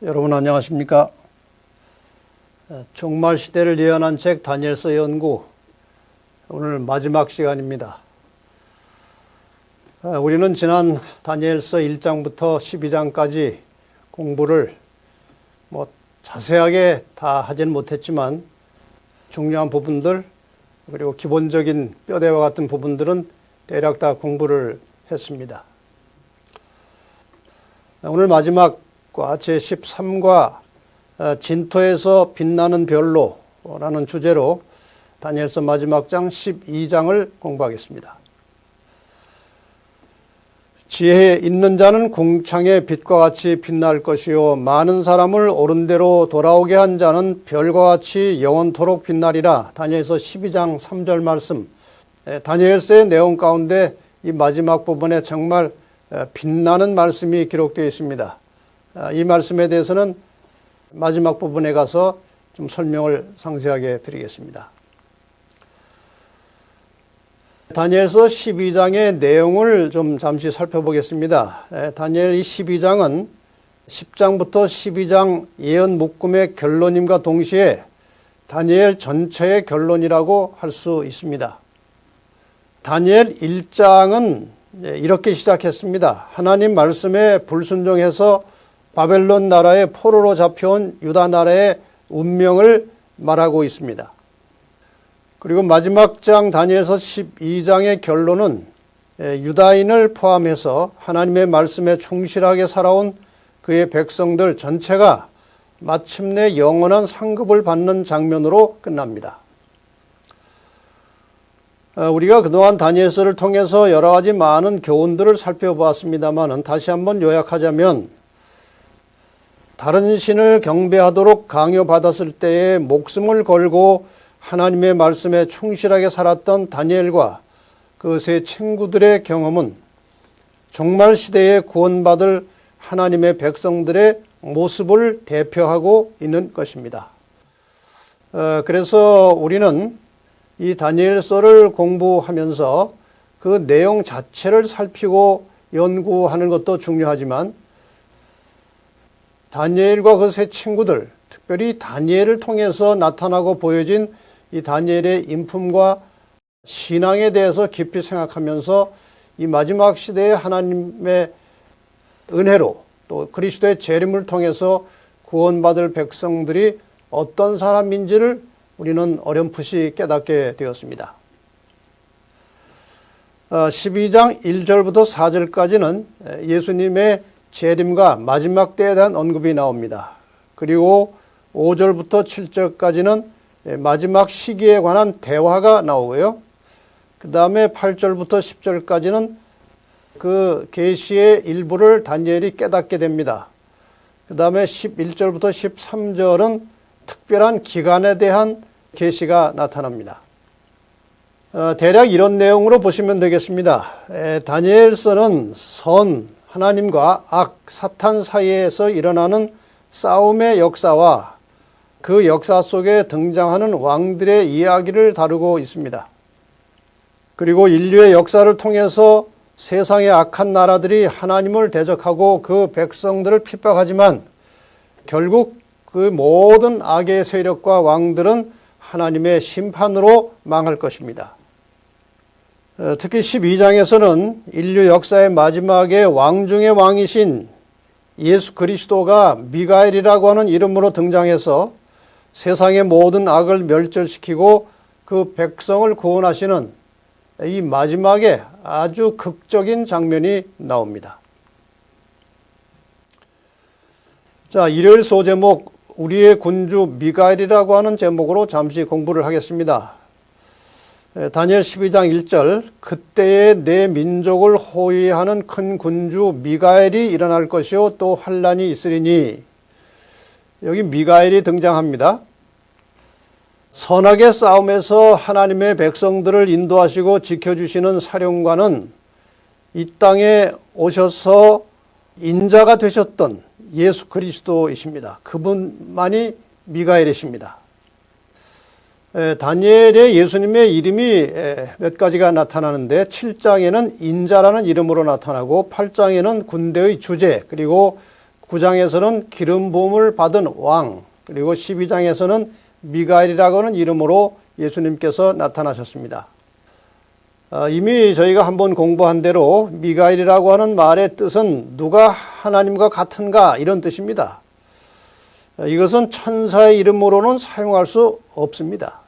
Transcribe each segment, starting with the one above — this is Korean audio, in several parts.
여러분 안녕하십니까? 종말 시대를 예언한 책 다니엘서 연구, 오늘 마지막 시간입니다. 우리는 지난 다니엘서 1장부터 12장까지 공부를 자세하게 다 하지는 못했지만 중요한 부분들 그리고 기본적인 뼈대와 같은 부분들은 대략 다 공부를 했습니다. 오늘 마지막과 제13과 진토에서 빛나는 별로라는 주제로 다니엘서 마지막 장 12장을 공부하겠습니다. 지혜 있는 자는 궁창의 빛과 같이 빛날 것이요 많은 사람을 옳은 대로 돌아오게 한 자는 별과 같이 영원토록 빛나리라. 다니엘서 12장 3절 말씀. 다니엘서의 내용 가운데 이 마지막 부분에 정말 빛나는 말씀이 기록되어 있습니다. 이 말씀에 대해서는 마지막 부분에 가서 좀 설명을 상세하게 드리겠습니다. 다니엘서 12장의 내용을 좀 잠시 살펴보겠습니다. 다니엘 이 12장은 10장부터 12장 예언 묶음의 결론임과 동시에 다니엘 전체의 결론이라고 할 수 있습니다. 다니엘 1장은 이렇게 시작했습니다. 하나님 말씀에 불순종해서 바벨론 나라의 포로로 잡혀온 유다 나라의 운명을 말하고 있습니다. 그리고 마지막 장 다니엘서 12장의 결론은 유다인을 포함해서 하나님의 말씀에 충실하게 살아온 그의 백성들 전체가 마침내 영원한 상급을 받는 장면으로 끝납니다. 우리가 그동안 다니엘서를 통해서 여러 가지 많은 교훈들을 살펴보았습니다만 다시 한번 요약하자면 다른 신을 경배하도록 강요받았을 때에 목숨을 걸고 하나님의 말씀에 충실하게 살았던 다니엘과 그 세 친구들의 경험은 종말 시대에 구원받을 하나님의 백성들의 모습을 대표하고 있는 것입니다. 그래서 우리는 이 다니엘서를 공부하면서 그 내용 자체를 살피고 연구하는 것도 중요하지만 다니엘과 그 세 친구들, 특별히 다니엘을 통해서 나타나고 보여진 이 다니엘의 인품과 신앙에 대해서 깊이 생각하면서 이 마지막 시대의 하나님의 은혜로 또 그리스도의 재림을 통해서 구원받을 백성들이 어떤 사람인지를 우리는 어렴풋이 깨닫게 되었습니다. 12장 1절부터 4절까지는 예수님의 재림과 마지막 때에 대한 언급이 나옵니다. 그리고 5절부터 7절까지는 마지막 시기에 관한 대화가 나오고요. 그 다음에 8절부터 10절까지는 그 계시의 일부를 다니엘이 깨닫게 됩니다. 그 다음에 11절부터 13절은 특별한 기간에 대한 계시가 나타납니다. 대략 이런 내용으로 보시면 되겠습니다. 다니엘서는 선, 하나님과 악, 사탄 사이에서 일어나는 싸움의 역사와 그 역사 속에 등장하는 왕들의 이야기를 다루고 있습니다. 그리고 인류의 역사를 통해서 세상의 악한 나라들이 하나님을 대적하고 그 백성들을 핍박하지만 결국 그 모든 악의 세력과 왕들은 하나님의 심판으로 망할 것입니다. 특히 12장에서는 인류 역사의 마지막에 왕 중의 왕이신 예수 그리스도가 미가엘이라고 하는 이름으로 등장해서 세상의 모든 악을 멸절시키고 그 백성을 구원하시는 이 마지막에 아주 극적인 장면이 나옵니다. 자, 일요일 소제목 우리의 군주 미가엘이라고 하는 제목으로 잠시 공부를 하겠습니다. 다니엘 12장 1절 그때에 내 민족을 호위하는 큰 군주 미가엘이 일어날 것이요 또 환란이 있으리니. 여기 미가엘이 등장합니다. 선악의 싸움에서 하나님의 백성들을 인도하시고 지켜주시는 사령관은 이 땅에 오셔서 인자가 되셨던 예수 그리스도이십니다. 그분만이 미가엘이십니다. 다니엘의 예수님의 이름이 몇 가지가 나타나는데 7장에는 인자라는 이름으로 나타나고 8장에는 군대의 주제 그리고 9장에서는 기름 부음을 받은 왕, 그리고 12장에서는 미가엘이라고 하는 이름으로 예수님께서 나타나셨습니다. 이미 저희가 한번 공부한 대로 미가엘이라고 하는 말의 뜻은 누가 하나님과 같은가 이런 뜻입니다. 이것은 천사의 이름으로는 사용할 수 없습니다.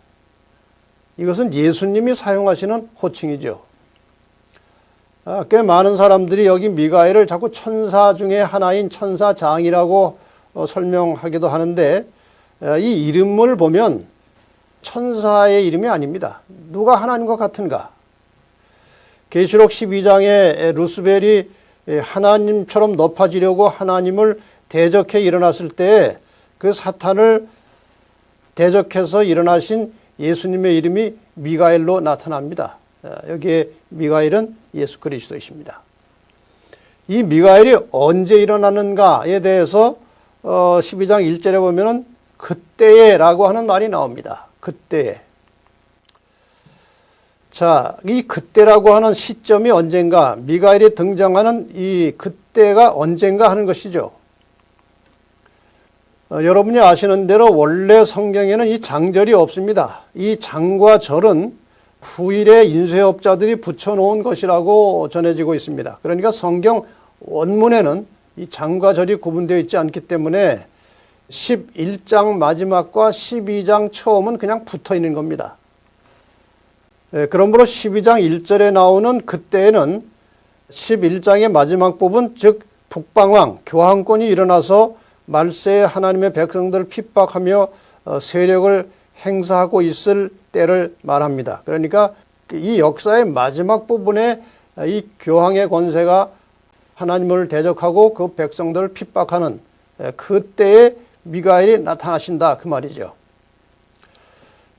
이것은 예수님이 사용하시는 호칭이죠. 꽤 많은 사람들이 여기 미가엘을 자꾸 천사 중에 하나인 천사장이라고 설명하기도 하는데 이 이름을 보면 천사의 이름이 아닙니다. 누가 하나님과 같은가? 계시록 12장에 루스벨이 하나님처럼 높아지려고 하나님을 대적해 일어났을 때 그 사탄을 대적해서 일어나신 예수님의 이름이 미가엘로 나타납니다. 여기에 미가엘은 예수 그리스도이십니다. 이 미가엘이 언제 일어나는가에 대해서 12장 1절에 보면은 그때에라고 하는 말이 나옵니다. 그때에. 자, 이 그때라고 하는 시점이 언젠가, 미가엘이 등장하는 이 그때가 언젠가 하는 것이죠. 여러분이 아시는 대로 원래 성경에는 이 장절이 없습니다. 이 장과 절은 후일에 인쇄업자들이 붙여놓은 것이라고 전해지고 있습니다. 그러니까 성경 원문에는 이 장과 절이 구분되어 있지 않기 때문에 11장 마지막과 12장 처음은 그냥 붙어 있는 겁니다. 그러므로 12장 1절에 나오는 그때에는 11장의 마지막 부분, 즉 북방왕, 교황권이 일어나서 말세에 하나님의 백성들을 핍박하며 세력을 행사하고 있을 때를 말합니다. 그러니까 이 역사의 마지막 부분에 이 교황의 권세가 하나님을 대적하고 그 백성들을 핍박하는 그때에 미가엘이 나타나신다 그 말이죠.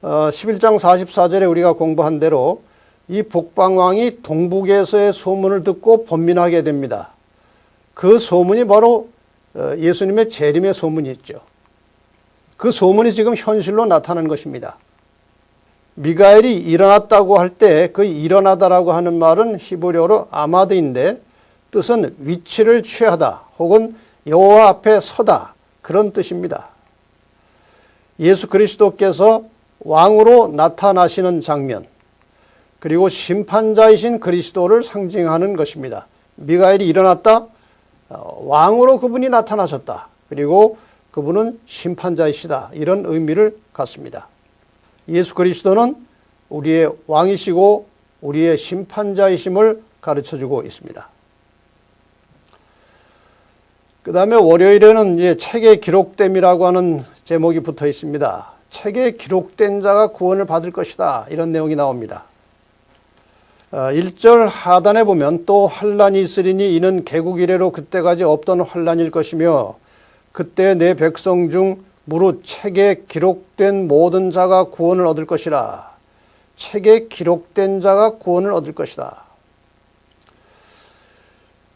11장 44절에 우리가 공부한 대로 이 북방왕이 동북에서의 소문을 듣고 번민하게 됩니다. 그 소문이 바로 예수님의 재림의 소문이 있죠. 그 소문이 지금 현실로 나타난 것입니다. 미가엘이 일어났다고 할 때 그 일어나다라고 하는 말은 히브리어로 아마드인데 뜻은 위치를 취하다 혹은 여호와 앞에 서다 그런 뜻입니다. 예수 그리스도께서 왕으로 나타나시는 장면, 그리고 심판자이신 그리스도를 상징하는 것입니다. 미가엘이 일어났다, 왕으로 그분이 나타나셨다. 그리고 그분은 심판자이시다. 이런 의미를 갖습니다. 예수 그리스도는 우리의 왕이시고 우리의 심판자이심을 가르쳐주고 있습니다. 그 다음에 월요일에는 이제 책에 기록됨이라고 하는 제목이 붙어 있습니다. 책에 기록된 자가 구원을 받을 것이다. 이런 내용이 나옵니다. 1절 하단에 보면 또 환란이 있으리니 이는 개국 이래로 그때까지 없던 환란일 것이며 그때 내 백성 중 무릇 책에 기록된 모든 자가 구원을 얻을 것이라. 책에 기록된 자가 구원을 얻을 것이다.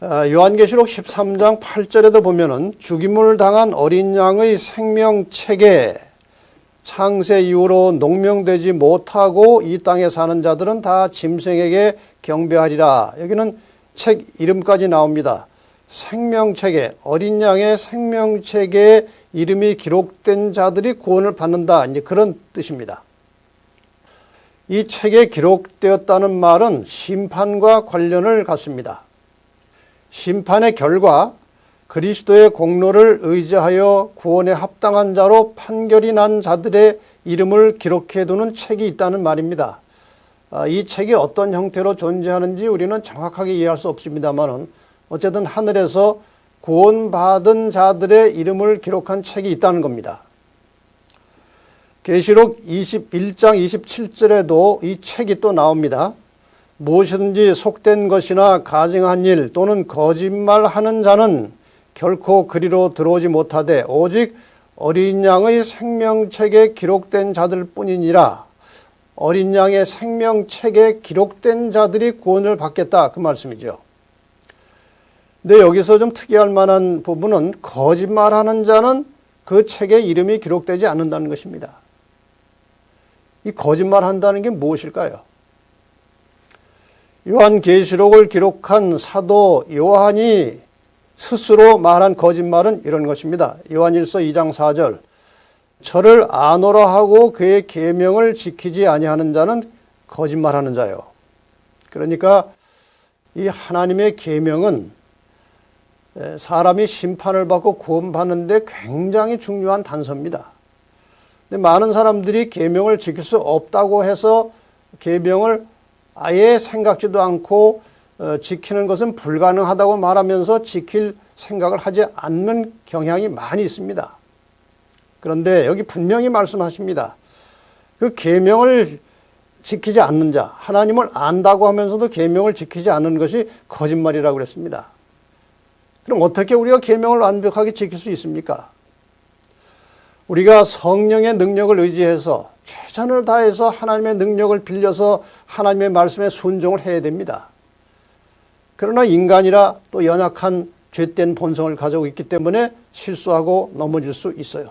요한계시록 13장 8절에도 보면은 죽임을 당한 어린 양의 생명책에 창세 이후로 농명되지 못하고 이 땅에 사는 자들은 다 짐승에게 경배하리라. 여기는 책 이름까지 나옵니다. 생명책에, 어린 양의 생명책에 이름이 기록된 자들이 구원을 받는다. 이제 그런 뜻입니다. 이 책에 기록되었다는 말은 심판과 관련을 갖습니다. 심판의 결과 그리스도의 공로를 의지하여 구원에 합당한 자로 판결이 난 자들의 이름을 기록해 두는 책이 있다는 말입니다. 이 책이 어떤 형태로 존재하는지 우리는 정확하게 이해할 수 없습니다만 어쨌든 하늘에서 구원받은 자들의 이름을 기록한 책이 있다는 겁니다. 계시록 21장 27절에도 이 책이 또 나옵니다. 무엇이든지 속된 것이나 가증한 일 또는 거짓말하는 자는 결코 그리로 들어오지 못하되 오직 어린 양의 생명책에 기록된 자들 뿐이니라. 어린 양의 생명책에 기록된 자들이 구원을 받겠다 그 말씀이죠. 근데 여기서 좀 특이할 만한 부분은 거짓말하는 자는 그 책에 이름이 기록되지 않는다는 것입니다. 이 거짓말한다는 게 무엇일까요? 요한계시록을 기록한 사도 요한이 스스로 말한 거짓말은 이런 것입니다. 요한일서 2장 4절. 저를 아노라 하고 그의 계명을 지키지 아니하는 자는 거짓말하는 자요. 그러니까 이 하나님의 계명은 사람이 심판을 받고 구원받는데 굉장히 중요한 단서입니다. 근데 많은 사람들이 계명을 지킬 수 없다고 해서 계명을 아예 생각지도 않고 지키는 것은 불가능하다고 말하면서 지킬 생각을 하지 않는 경향이 많이 있습니다. 그런데 여기 분명히 말씀하십니다. 그 계명을 지키지 않는 자, 하나님을 안다고 하면서도 계명을 지키지 않는 것이 거짓말이라고 그랬습니다. 그럼 어떻게 우리가 계명을 완벽하게 지킬 수 있습니까? 우리가 성령의 능력을 의지해서 최선을 다해서 하나님의 능력을 빌려서 하나님의 말씀에 순종을 해야 됩니다. 그러나 인간이라 또 연약한 죄된 본성을 가지고 있기 때문에 실수하고 넘어질 수 있어요.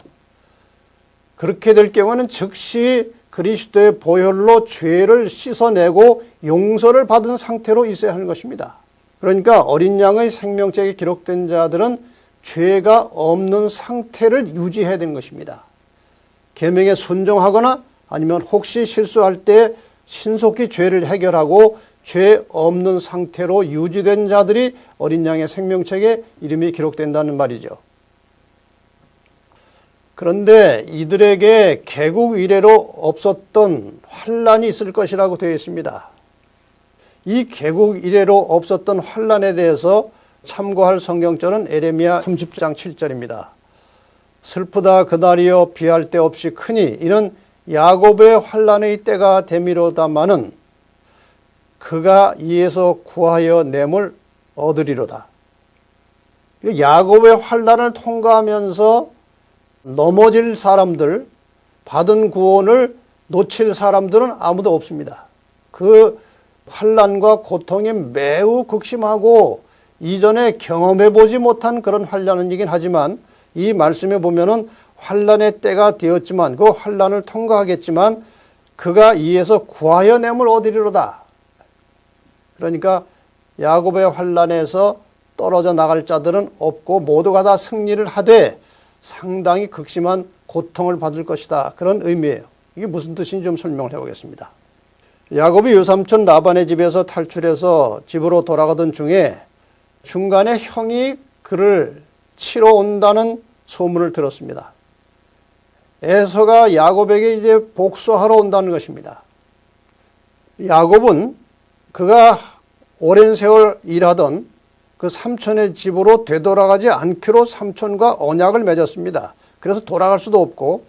그렇게 될 경우는 즉시 그리스도의 보혈로 죄를 씻어내고 용서를 받은 상태로 있어야 하는 것입니다. 그러니까 어린 양의 생명책에 기록된 자들은 죄가 없는 상태를 유지해야 되는 것입니다. 계명에 순종하거나 아니면 혹시 실수할 때 신속히 죄를 해결하고 죄 없는 상태로 유지된 자들이 어린 양의 생명책에 이름이 기록된다는 말이죠. 그런데 이들에게 개국 이래로 없었던 환란이 있을 것이라고 되어 있습니다. 이 개국 이래로 없었던 환란에 대해서 참고할 성경절은 에레미야 30장 7절입니다. 슬프다 그날이여 비할 데 없이 크니 이는 야곱의 환란의 때가 되미로다마는 그가 이에서 구하여 냄을 얻으리로다. 야곱의 환란을 통과하면서 넘어질 사람들, 받은 구원을 놓칠 사람들은 아무도 없습니다. 그 환란과 고통이 매우 극심하고 이전에 경험해보지 못한 그런 환란이긴 하지만 이 말씀에 보면은 환란의 때가 되었지만 그 환란을 통과하겠지만 그가 이에서 구하여 냄을 얻으리로다. 그러니까 야곱의 환란에서 떨어져 나갈 자들은 없고 모두가 다 승리를 하되 상당히 극심한 고통을 받을 것이다. 그런 의미예요. 이게 무슨 뜻인지 좀 설명을 해보겠습니다. 야곱이 유삼촌 라반의 집에서 탈출해서 집으로 돌아가던 중에 중간에 형이 그를 치러 온다는 소문을 들었습니다. 에서가 야곱에게 이제 복수하러 온다는 것입니다. 야곱은 그가 오랜 세월 일하던 그 삼촌의 집으로 되돌아가지 않기로 삼촌과 언약을 맺었습니다. 그래서 돌아갈 수도 없고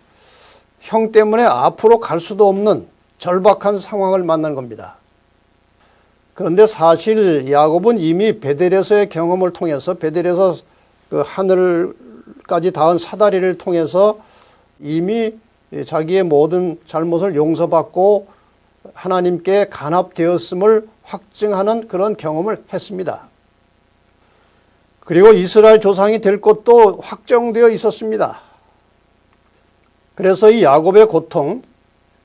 형 때문에 앞으로 갈 수도 없는 절박한 상황을 만난 겁니다. 그런데 사실 야곱은 이미 베델에서의 경험을 통해서 베델에서 그 하늘까지 닿은 사다리를 통해서 이미 자기의 모든 잘못을 용서받고 하나님께 간합되었음을 확증하는 그런 경험을 했습니다. 그리고 이스라엘 조상이 될 것도 확정되어 있었습니다. 그래서 이 야곱의 고통,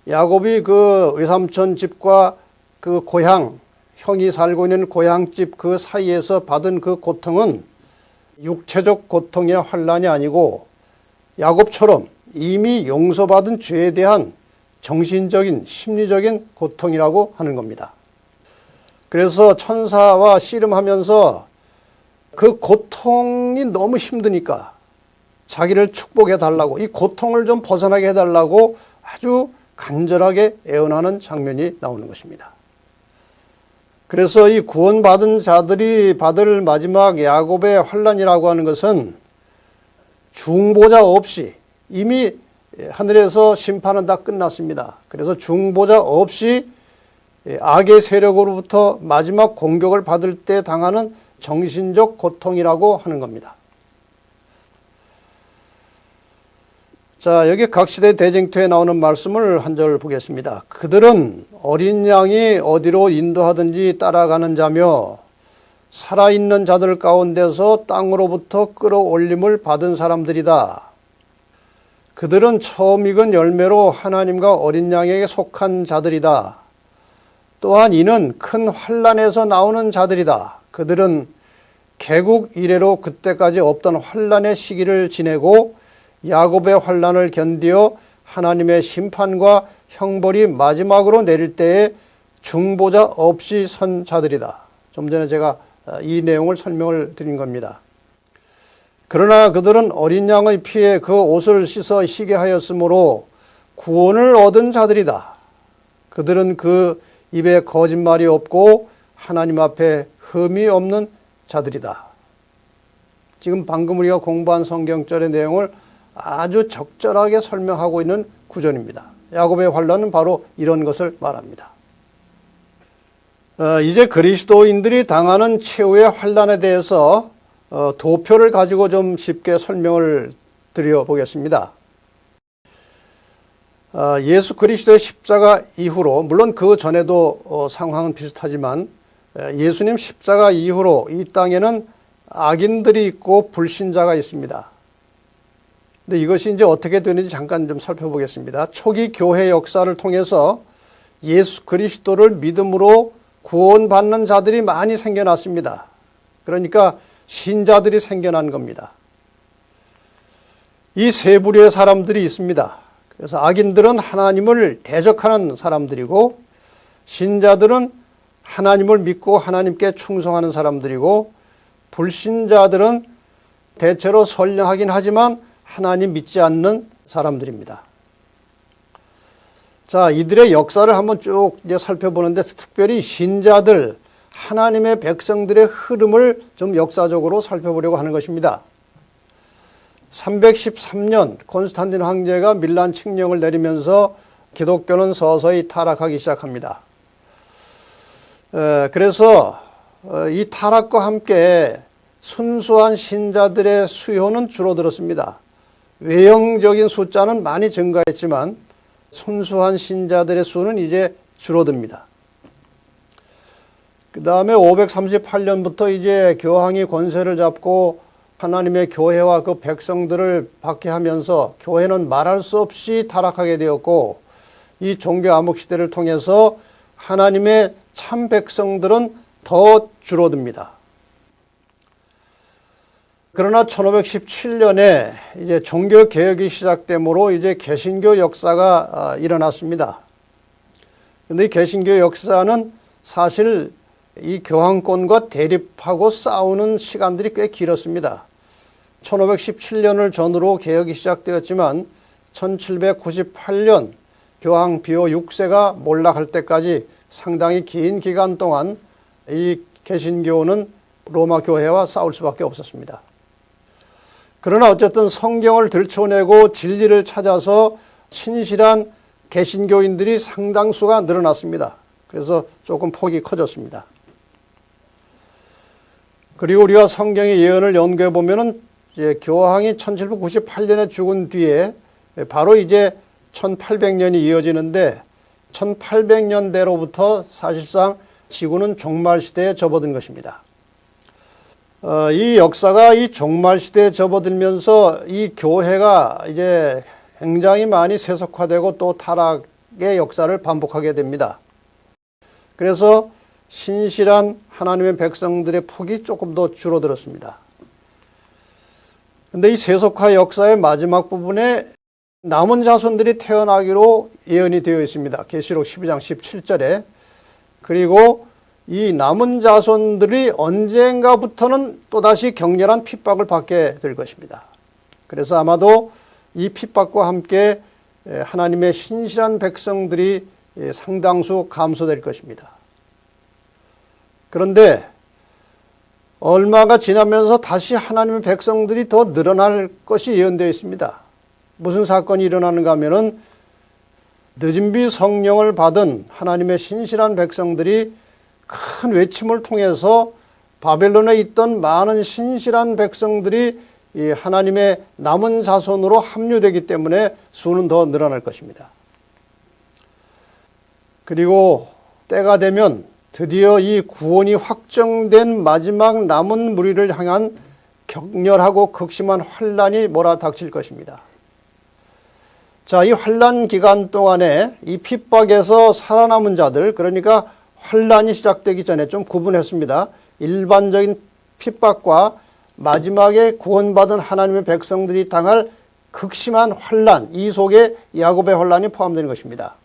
야곱이 그 외삼촌 집과 그 고향, 형이 살고 있는 고향집 그 사이에서 받은 그 고통은 육체적 고통이나 환난이 아니고 야곱처럼 이미 용서받은 죄에 대한 정신적인, 심리적인 고통이라고 하는 겁니다. 그래서 천사와 씨름하면서 그 고통이 너무 힘드니까 자기를 축복해 달라고, 이 고통을 좀 벗어나게 해달라고 아주 간절하게 애원하는 장면이 나오는 것입니다. 그래서 이 구원받은 자들이 받을 마지막 야곱의 환난이라고 하는 것은 중보자 없이 이미 하늘에서 심판은 다 끝났습니다. 그래서 중보자 없이 악의 세력으로부터 마지막 공격을 받을 때 당하는 정신적 고통이라고 하는 겁니다. 자, 여기 각시대 대쟁투에 나오는 말씀을 한 절 보겠습니다. 그들은 어린 양이 어디로 인도하든지 따라가는 자며 살아있는 자들 가운데서 땅으로부터 끌어올림을 받은 사람들이다. 그들은 처음 익은 열매로 하나님과 어린 양에게 속한 자들이다. 또한 이는 큰 환난에서 나오는 자들이다. 그들은 개국 이래로 그때까지 없던 환난의 시기를 지내고 야곱의 환난을 견디어 하나님의 심판과 형벌이 마지막으로 내릴 때에 중보자 없이 선 자들이다. 좀 전에 제가 이 내용을 설명을 드린 겁니다. 그러나 그들은 어린 양의 피에 그 옷을 씻어 희게 하였으므로 구원을 얻은 자들이다. 그들은 그 입에 거짓말이 없고 하나님 앞에 흠이 없는 자들이다. 지금 방금 우리가 공부한 성경절의 내용을 아주 적절하게 설명하고 있는 구절입니다. 야곱의 환난은 바로 이런 것을 말합니다. 이제 그리스도인들이 당하는 최후의 환난에 대해서 도표를 가지고 좀 쉽게 설명을 드려보겠습니다. 예수 그리스도의 십자가 이후로, 물론 그 전에도 상황은 비슷하지만 예수님 십자가 이후로 이 땅에는 악인들이 있고 불신자가 있습니다. 근데 이것이 이제 어떻게 되는지 잠깐 좀 살펴보겠습니다. 초기 교회 역사를 통해서 예수 그리스도를 믿음으로 구원받는 자들이 많이 생겨났습니다. 그러니까 신자들이 생겨난 겁니다. 이 세 부류의 사람들이 있습니다. 그래서 악인들은 하나님을 대적하는 사람들이고, 신자들은 하나님을 믿고 하나님께 충성하는 사람들이고, 불신자들은 대체로 선량하긴 하지만 하나님 믿지 않는 사람들입니다. 자, 이들의 역사를 한번 쭉 이제 살펴보는데, 특별히 신자들, 하나님의 백성들의 흐름을 좀 역사적으로 살펴보려고 하는 것입니다. 313년 콘스탄틴 황제가 밀란 칙령을 내리면서 기독교는 서서히 타락하기 시작합니다. 그래서 이 타락과 함께 순수한 신자들의 수요는 줄어들었습니다. 외형적인 숫자는 많이 증가했지만 순수한 신자들의 수는 이제 줄어듭니다. 그 다음에 538년부터 이제 교황이 권세를 잡고 하나님의 교회와 그 백성들을 박해하면서 교회는 말할 수 없이 타락하게 되었고, 이 종교 암흑 시대를 통해서 하나님의 참 백성들은 더 줄어듭니다. 그러나 1517년에 이제 종교 개혁이 시작되므로 이제 개신교 역사가 일어났습니다. 그런데 이 개신교 역사는 사실 이 교황권과 대립하고 싸우는 시간들이 꽤 길었습니다. 1517년을 전후로 개혁이 시작되었지만 1798년 교황 비오 6세가 몰락할 때까지 상당히 긴 기간 동안 이 개신교는 로마 교회와 싸울 수밖에 없었습니다. 그러나 어쨌든 성경을 들춰내고 진리를 찾아서 신실한 개신교인들이 상당수가 늘어났습니다. 그래서 조금 폭이 커졌습니다. 그리고 우리가 성경의 예언을 연구해 보면은 이제 교황이 1798년에 죽은 뒤에 바로 이제 1800년이 이어지는데 1800년대로부터 사실상 지구는 종말 시대에 접어든 것입니다. 이 역사가 이 종말 시대에 접어들면서 이 교회가 이제 굉장히 많이 세속화되고 또 타락의 역사를 반복하게 됩니다. 그래서 신실한 하나님의 백성들의 폭이 조금 더 줄어들었습니다. 그런데 이 세속화 역사의 마지막 부분에 남은 자손들이 태어나기로 예언이 되어 있습니다. 계시록 12장 17절에. 그리고 이 남은 자손들이 언젠가부터는 또다시 격렬한 핍박을 받게 될 것입니다. 그래서 아마도 이 핍박과 함께 하나님의 신실한 백성들이 상당수 감소될 것입니다. 그런데 얼마가 지나면서 다시 하나님의 백성들이 더 늘어날 것이 예언되어 있습니다. 무슨 사건이 일어나는가 하면은 늦은 비 성령을 받은 하나님의 신실한 백성들이 큰 외침을 통해서 바벨론에 있던 많은 신실한 백성들이 이 하나님의 남은 자손으로 합류되기 때문에 수는 더 늘어날 것입니다. 그리고 때가 되면 드디어 이 구원이 확정된 마지막 남은 무리를 향한 격렬하고 극심한 환란이 몰아닥칠 것입니다. 자, 이 환란 기간 동안에 이 핍박에서 살아남은 자들, 그러니까 환란이 시작되기 전에 좀 구분했습니다. 일반적인 핍박과 마지막에 구원받은 하나님의 백성들이 당할 극심한 환난, 이 속에 야곱의 환난이 포함되는 것입니다.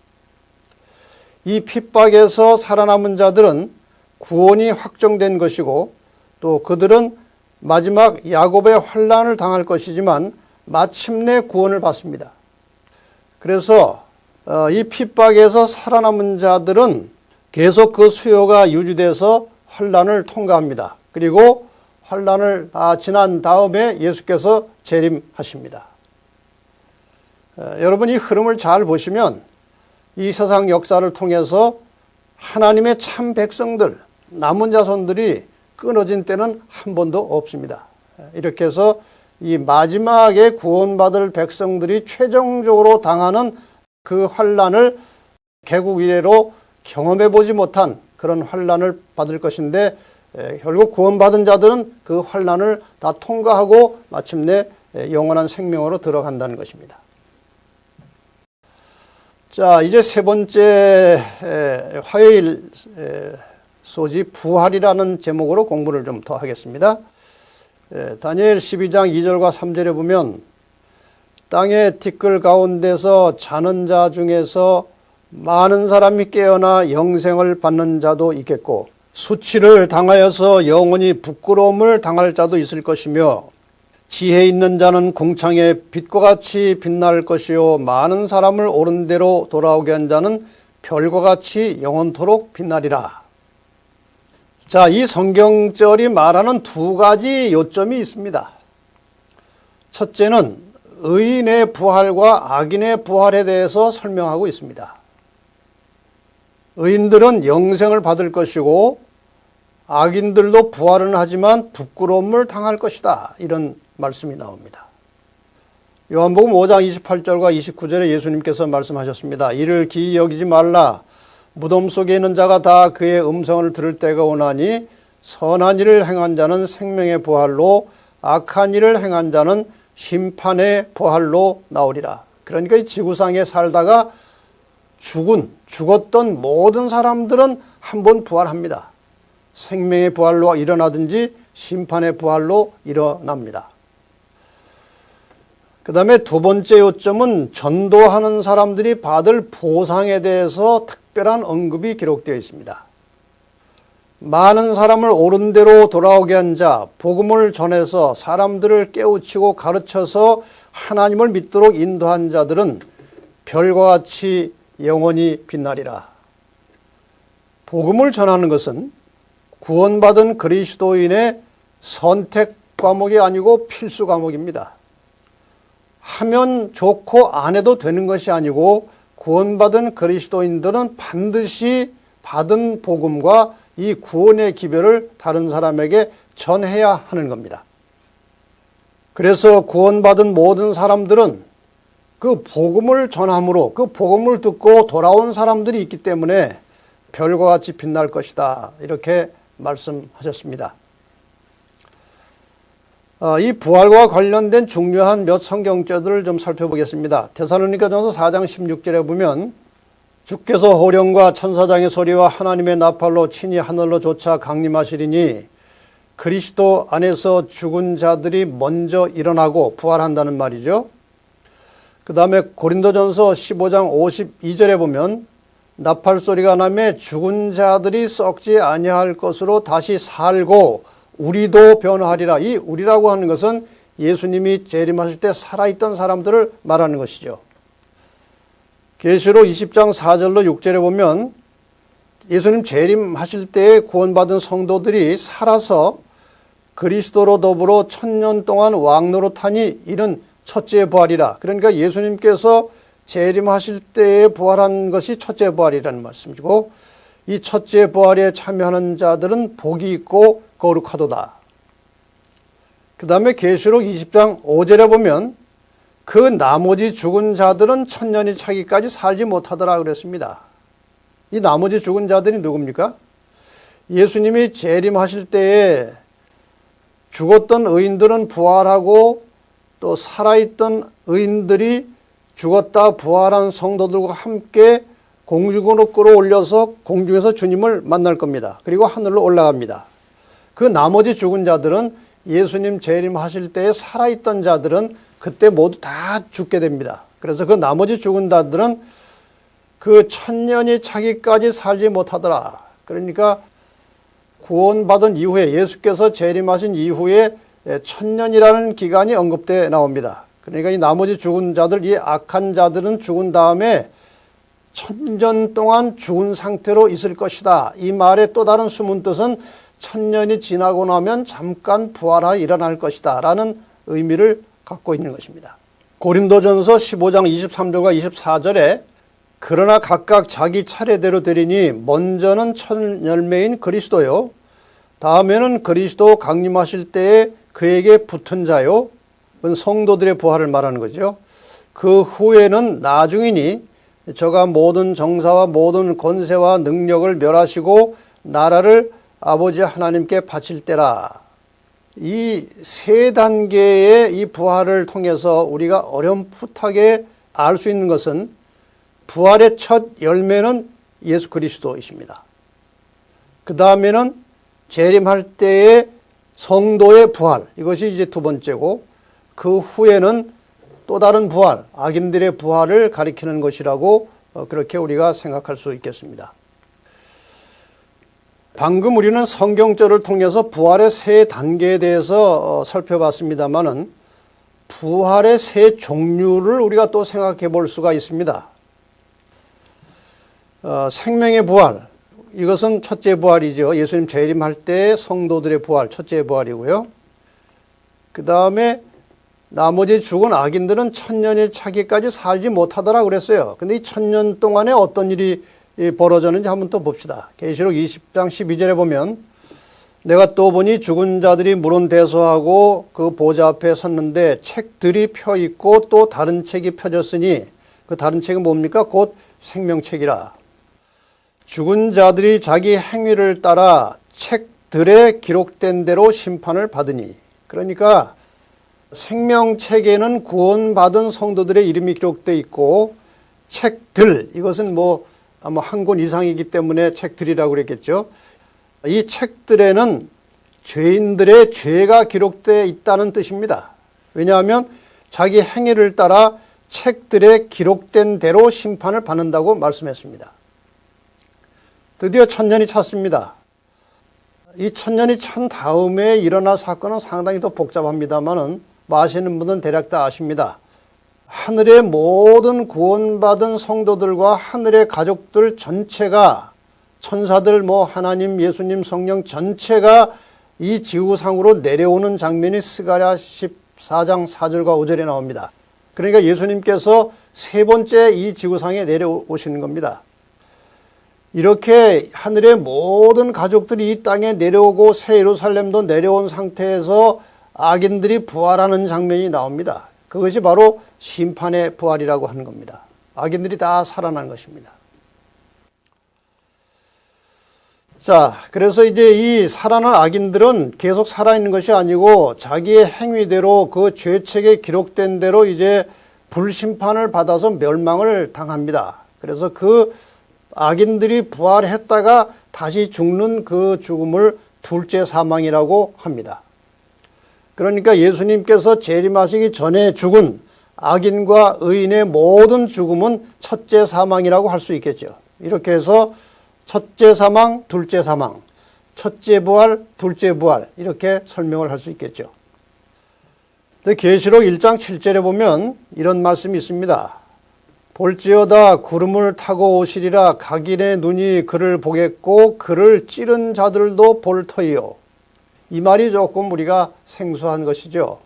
이 핍박에서 살아남은 자들은 구원이 확정된 것이고 또 그들은 마지막 야곱의 환난을 당할 것이지만 마침내 구원을 받습니다. 그래서 이 핍박에서 살아남은 자들은 계속 그 수요가 유지돼서 환난을 통과합니다. 그리고 환난을 다 지난 다음에 예수께서 재림하십니다. 여러분, 이 흐름을 잘 보시면 이 세상 역사를 통해서 하나님의 참 백성들, 남은 자손들이 끊어진 때는 한 번도 없습니다. 이렇게 해서 이 마지막에 구원받을 백성들이 최종적으로 당하는 그 환난을 개국 이래로 경험해 보지 못한 그런 환난을 받을 것인데, 결국 구원받은 자들은 그 환난을 다 통과하고 마침내 영원한 생명으로 들어간다는 것입니다. 자, 이제 세 번째 화요일 소지 부활이라는 제목으로 공부를 좀 더 하겠습니다. 다니엘 12장 2절과 3절에 보면 땅의 티끌 가운데서 자는 자 중에서 많은 사람이 깨어나 영생을 받는 자도 있겠고 수치를 당하여서 영원히 부끄러움을 당할 자도 있을 것이며 지혜 있는 자는 궁창의 빛과 같이 빛날 것이요 많은 사람을 옳은 대로 돌아오게 한 자는 별과 같이 영원토록 빛나리라. 자, 이 성경절이 말하는 두 가지 요점이 있습니다. 첫째는 의인의 부활과 악인의 부활에 대해서 설명하고 있습니다. 의인들은 영생을 받을 것이고 악인들도 부활은 하지만 부끄러움을 당할 것이다. 이런 말씀이 나옵니다. 요한복음 5장 28절과 29절에 예수님께서 말씀하셨습니다. 이를 기이 여기지 말라. 무덤 속에 있는 자가 다 그의 음성을 들을 때가 오나니 선한 일을 행한 자는 생명의 부활로 악한 일을 행한 자는 심판의 부활로 나오리라. 그러니까 이 지구상에 살다가 죽었던 모든 사람들은 한 번 부활합니다. 생명의 부활로 일어나든지 심판의 부활로 일어납니다. 그 다음에 두 번째 요점은 전도하는 사람들이 받을 보상에 대해서 특별한 언급이 기록되어 있습니다. 많은 사람을 옳은 대로 돌아오게 한 자, 복음을 전해서 사람들을 깨우치고 가르쳐서 하나님을 믿도록 인도한 자들은 별과 같이 영원히 빛나리라. 복음을 전하는 것은 구원받은 그리스도인의 선택 과목이 아니고 필수 과목입니다. 하면 좋고 안 해도 되는 것이 아니고 구원받은 그리스도인들은 반드시 받은 복음과 이 구원의 기별을 다른 사람에게 전해야 하는 겁니다. 그래서 구원받은 모든 사람들은 그 복음을 전함으로 그 복음을 듣고 돌아온 사람들이 있기 때문에 별과 같이 빛날 것이다. 이렇게 말씀하셨습니다. 이 부활과 관련된 중요한 몇 성경절들을 좀 살펴보겠습니다. 데살로니가전서 4장 16절에 보면 주께서 호령과 천사장의 소리와 하나님의 나팔로 친히 하늘로 쫓아 강림하시리니 그리스도 안에서 죽은 자들이 먼저 일어나고 부활한다는 말이죠. 그 다음에 고린도전서 15장 52절에 보면 나팔 소리가 나매 죽은 자들이 썩지 아니할 것으로 다시 살고 우리도 변화하리라. 이 우리라고 하는 것은 예수님이 재림하실 때 살아있던 사람들을 말하는 것이죠. 계시록 20장 4절로 6절에 보면 예수님 재림하실 때 구원받은 성도들이 살아서 그리스도로 더불어 1000년 동안 왕노릇하니 이는 첫째 부활이라. 그러니까 예수님께서 재림하실 때에 부활한 것이 첫째 부활이라는 말씀이고 이 첫째 부활에 참여하는 자들은 복이 있고 거룩하도다. 그 다음에 계시록 20장 5절에 보면 그 나머지 죽은 자들은 1000년이 차기까지 살지 못하더라 그랬습니다. 이 나머지 죽은 자들이 누굽니까? 예수님이 재림하실 때에 죽었던 의인들은 부활하고 또 살아있던 의인들이 죽었다 부활한 성도들과 함께 공중으로 끌어올려서 공중에서 주님을 만날 겁니다. 그리고 하늘로 올라갑니다. 그 나머지 죽은 자들은 예수님 재림하실 때에 살아있던 자들은 그때 모두 다 죽게 됩니다. 그래서 그 나머지 죽은 자들은 그 천년이 차기까지 살지 못하더라. 그러니까 구원받은 이후에 예수께서 재림하신 이후에 천년이라는 기간이 언급되어 나옵니다. 그러니까 이 나머지 죽은 자들, 이 악한 자들은 죽은 다음에 천년 동안 죽은 상태로 있을 것이다. 이 말의 또 다른 숨은 뜻은 천년이 지나고 나면 잠깐 부활하여 일어날 것이다 라는 의미를 갖고 있는 것입니다. 고린도전서 15장 23절과 24절에 그러나 각각 자기 차례대로 되리니 먼저는 첫 열매인 그리스도요 다음에는 그리스도 강림하실 때에 그에게 붙은 자요, 그건 성도들의 부활을 말하는 거죠. 그 후에는 나중이니 저가 모든 정사와 모든 권세와 능력을 멸하시고 나라를 아버지 하나님께 바칠 때라. 이 세 단계의 이 부활을 통해서 우리가 어렴풋하게 알 수 있는 것은 부활의 첫 열매는 예수 그리스도이십니다. 그 다음에는 재림할 때의 성도의 부활, 이것이 이제 두 번째고, 그 후에는 또 다른 부활, 악인들의 부활을 가리키는 것이라고 그렇게 우리가 생각할 수 있겠습니다. 방금 우리는 성경절을 통해서 부활의 세 단계에 대해서 살펴봤습니다만은 부활의 세 종류를 우리가 또 생각해 볼 수가 있습니다. 생명의 부활, 이것은 첫째 부활이죠. 예수님 재림할 때 성도들의 부활, 첫째 부활이고요. 그 다음에 나머지 죽은 악인들은 천년의 차기까지 살지 못하더라 그랬어요. 근데 이 천년 동안에 어떤 일이 벌어졌는지 한번 또 봅시다. 계시록 20장 12절에 보면 내가 또 보니 죽은 자들이 물은 대소하고 그 보좌 앞에 섰는데 책들이 펴 있고 또 다른 책이 펴졌으니 그 다른 책은 뭡니까? 곧 생명책이라. 죽은 자들이 자기 행위를 따라 책들에 기록된 대로 심판을 받으니, 그러니까 생명책에는 구원받은 성도들의 이름이 기록되어 있고 책들, 이것은 뭐 아마 한 권 이상이기 때문에 책들이라고 그랬겠죠. 이 책들에는 죄인들의 죄가 기록되어 있다는 뜻입니다. 왜냐하면 자기 행위를 따라 책들에 기록된 대로 심판을 받는다고 말씀했습니다. 드디어 천년이 찼습니다. 이 천년이 찬 다음에 일어날 사건은 상당히 더 복잡합니다만은 아시는 분은 대략 다 아십니다. 하늘의 모든 구원받은 성도들과 하늘의 가족들 전체가, 천사들, 하나님, 예수님, 성령 전체가 이 지구상으로 내려오는 장면이 스가랴 14장 4절과 5절에 나옵니다. 그러니까 예수님께서 세 번째 이 지구상에 내려오시는 겁니다. 이렇게 하늘의 모든 가족들이 이 땅에 내려오고 새 예루살렘도 내려온 상태에서 악인들이 부활하는 장면이 나옵니다. 그것이 바로 심판의 부활이라고 하는 겁니다. 악인들이 다 살아난 것입니다. 자, 그래서 이제 이 살아난 악인들은 계속 살아있는 것이 아니고 자기의 행위대로 그 죄책에 기록된 대로 이제 불심판을 받아서 멸망을 당합니다. 그래서 그 악인들이 부활했다가 다시 죽는 그 죽음을 둘째 사망이라고 합니다. 그러니까 예수님께서 재림하시기 전에 죽은 악인과 의인의 모든 죽음은 첫째 사망이라고 할 수 있겠죠. 이렇게 해서 첫째 사망, 둘째 사망, 첫째 부활, 둘째 부활, 이렇게 설명을 할 수 있겠죠. 계시록 1장 7절에 보면 이런 말씀이 있습니다. 볼지어다 구름을 타고 오시리라. 각인의 눈이 그를 보겠고 그를 찌른 자들도 볼 터이요. 이 말이 조금 우리가 생소한 것이죠.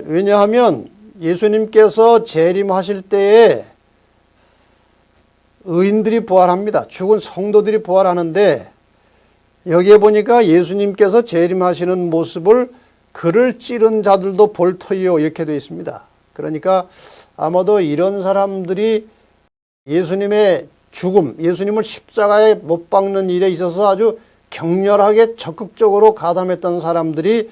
왜냐하면 예수님께서 재림하실 때에 의인들이 부활합니다. 죽은 성도들이 부활하는데 여기에 보니까 예수님께서 재림하시는 모습을 그를 찌른 자들도 볼 터이요 이렇게 되어 있습니다. 그러니까 아마도 이런 사람들이 예수님의 죽음, 예수님을 십자가에 못 박는 일에 있어서 아주 격렬하게 적극적으로 가담했던 사람들이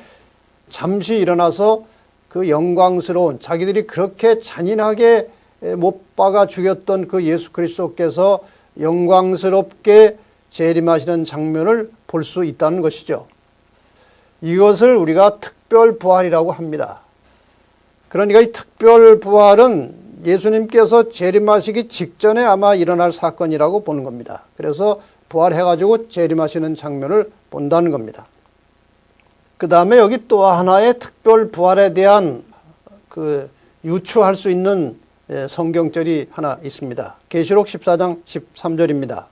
잠시 일어나서 그 영광스러운, 자기들이 그렇게 잔인하게 못 박아 죽였던 그 예수 그리스도께서 영광스럽게 재림하시는 장면을 볼 수 있다는 것이죠. 이것을 우리가 특별부활이라고 합니다. 그러니까 이 특별부활은 예수님께서 재림하시기 직전에 아마 일어날 사건이라고 보는 겁니다. 그래서 부활해가지고 재림하시는 장면을 본다는 겁니다. 그 다음에 여기 또 하나의 특별부활에 대한 유추할 수 있는 성경절이 하나 있습니다. 계시록 14장 13절입니다.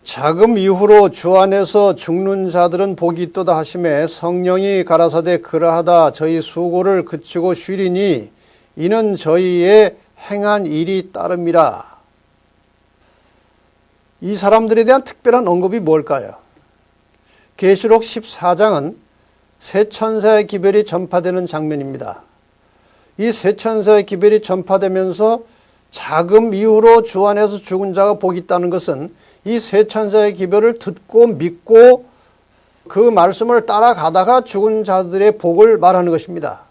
자금 이후로 주 안에서 죽는 자들은 복이 있도다 하시매 성령이 가라사대 그러하다 저희 수고를 그치고 쉬리니 이는 저희의 행한 일이 따름이라. 이 사람들에 대한 특별한 언급이 뭘까요? 계시록 14장은 세 천사의 기별이 전파되는 장면입니다. 이 세 천사의 기별이 전파되면서 자금 이후로 주 안에서 죽은 자가 복이 있다는 것은 이 세 천사의 기별을 듣고 믿고 그 말씀을 따라가다가 죽은 자들의 복을 말하는 것입니다.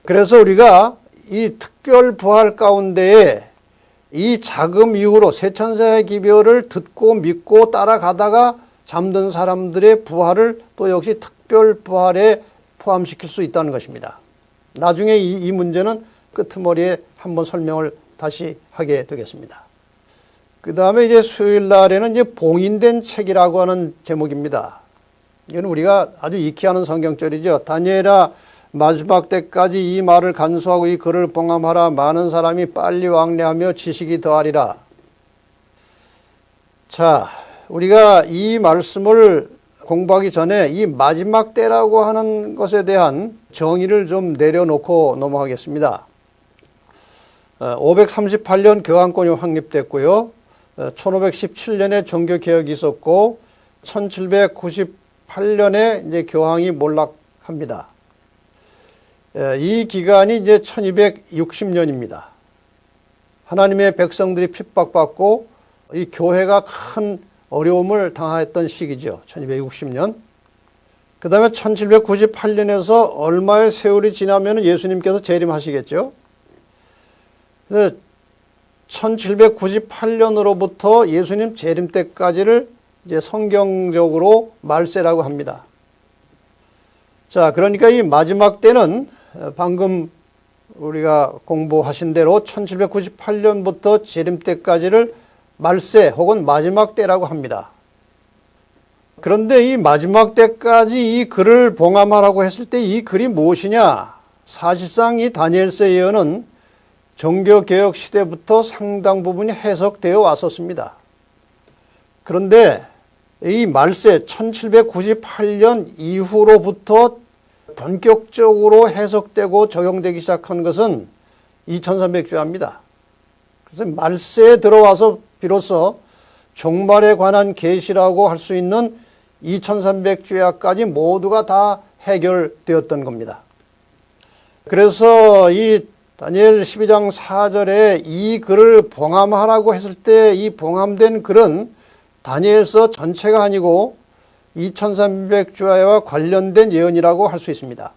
그래서 우리가 이 특별 부활 가운데에 이 자금 이후로 세 천사의 기별을 듣고 믿고 따라가다가 잠든 사람들의 부활을 또 역시 특별 부활에 포함시킬 수 있다는 것입니다. 나중에 이 문제는 끄트머리에 한번 설명을 다시 하게 되겠습니다. 그 다음에 이제 수요일 날에는 이제 봉인된 책이라고 하는 제목입니다. 이건 우리가 아주 익히 아는 성경절이죠. 다니엘아 마지막 때까지 이 말을 간수하고 이 글을 봉함하라. 많은 사람이 빨리 왕래하며 지식이 더하리라. 자, 우리가 이 말씀을 공부하기 전에 이 마지막 때라고 하는 것에 대한 정의를 좀 내려놓고 넘어가겠습니다. 538년 교황권이 확립됐고요. 1517년에 종교개혁이 있었고 1798년에 이제 교황이 몰락합니다. 이 기간이 이제 1260년입니다. 하나님의 백성들이 핍박받고 이 교회가 큰 어려움을 당했던 시기죠. 1260년. 그 다음에 1798년에서 얼마의 세월이 지나면 예수님께서 재림하시겠죠. 1798년으로부터 예수님 재림 때까지를 이제 성경적으로 말세라고 합니다. 자, 그러니까 이 마지막 때는 방금 우리가 공부하신 대로 1798년부터 재림 때까지를 말세 혹은 마지막 때라고 합니다. 그런데 이 마지막 때까지 이 글을 봉함하라고 했을 때 이 글이 무엇이냐? 사실상 이 다니엘서 예언은 종교개혁 시대부터 상당 부분이 해석되어 왔었습니다. 그런데 이 말세 1798년 이후로부터 본격적으로 해석되고 적용되기 시작한 것은 2300주야입니다. 그래서 말세에 들어와서 비로소 종말에 관한 계시라고 할 수 있는 2300주야까지 모두가 다 해결되었던 겁니다. 그래서 이 다니엘 12장 4절에 이 글을 봉함하라고 했을 때 이 봉함된 글은 다니엘서 전체가 아니고 2300주야와 관련된 예언이라고 할 수 있습니다.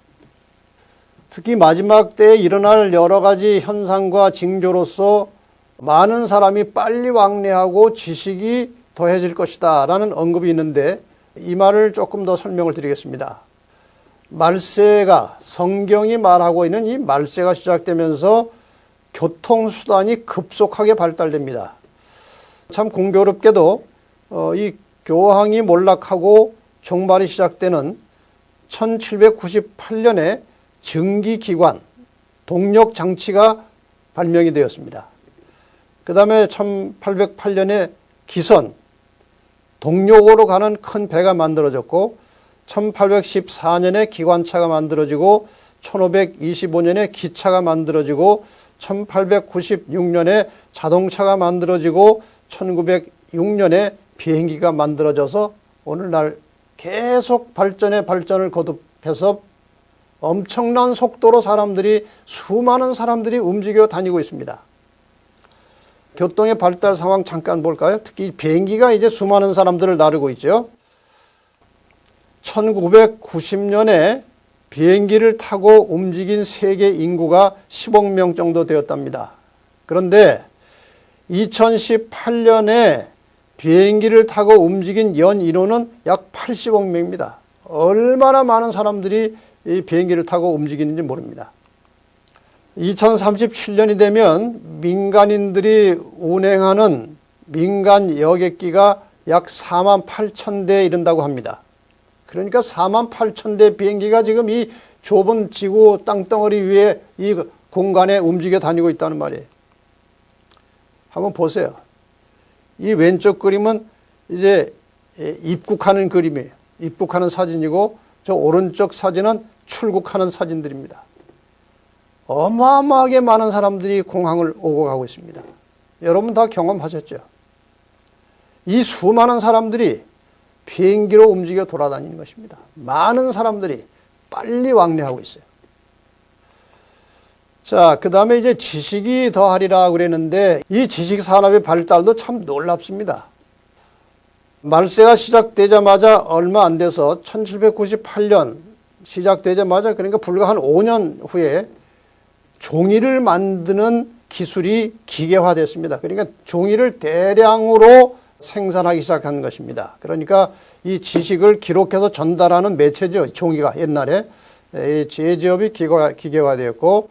특히 마지막 때에 일어날 여러 가지 현상과 징조로서 많은 사람이 빨리 왕래하고 지식이 더해질 것이다 라는 언급이 있는데 이 말을 조금 더 설명을 드리겠습니다. 말세가 성경이 말하고 있는 이 말세가 시작되면서 교통수단이 급속하게 발달됩니다. 참 공교롭게도 이 교황이 몰락하고 종말이 시작되는 1798년에 증기기관, 동력장치가 발명이 되었습니다. 그 다음에 1808년에 기선, 동력으로 가는 큰 배가 만들어졌고 1814년에 기관차가 만들어지고 1525년에 기차가 만들어지고 1896년에 자동차가 만들어지고 1906년에 비행기가 만들어져서 오늘날 계속 발전을 거듭해서 엄청난 속도로 수많은 사람들이 움직여 다니고 있습니다. 교통의 발달 상황 잠깐 볼까요? 특히 비행기가 이제 수많은 사람들을 나르고 있죠. 1990년에 비행기를 타고 움직인 세계 인구가 10억 명 정도 되었답니다. 그런데 2018년에 비행기를 타고 움직인 연 인원은 약 80억 명입니다. 얼마나 많은 사람들이 이 비행기를 타고 움직이는지 모릅니다. 2037년이 되면 민간인들이 운행하는 민간 여객기가 약 4만 8천 대에 이른다고 합니다. 그러니까 4만 8천 대 비행기가 지금 이 좁은 지구 땅덩어리 위에 이 공간에 움직여 다니고 있다는 말이에요. 한번 보세요. 이 왼쪽 그림은 이제 입국하는 그림이에요. 입국하는 사진이고 저 오른쪽 사진은 출국하는 사진들입니다. 어마어마하게 많은 사람들이 공항을 오고 가고 있습니다. 여러분 다 경험하셨죠? 이 수많은 사람들이 비행기로 움직여 돌아다니는 것입니다. 많은 사람들이 빨리 왕래하고 있어요. 자, 그 다음에 이제 지식이 더하리라 그랬는데 이 지식 산업의 발달도 참 놀랍습니다. 말세가 시작되자마자 얼마 안 돼서 1798년 시작되자마자 그러니까 불과 한 5년 후에 종이를 만드는 기술이 기계화됐습니다. 그러니까 종이를 대량으로 생산하기 시작한 것입니다. 그러니까 이 지식을 기록해서 전달하는 매체죠. 종이가 옛날에 제조업이 기계화되었고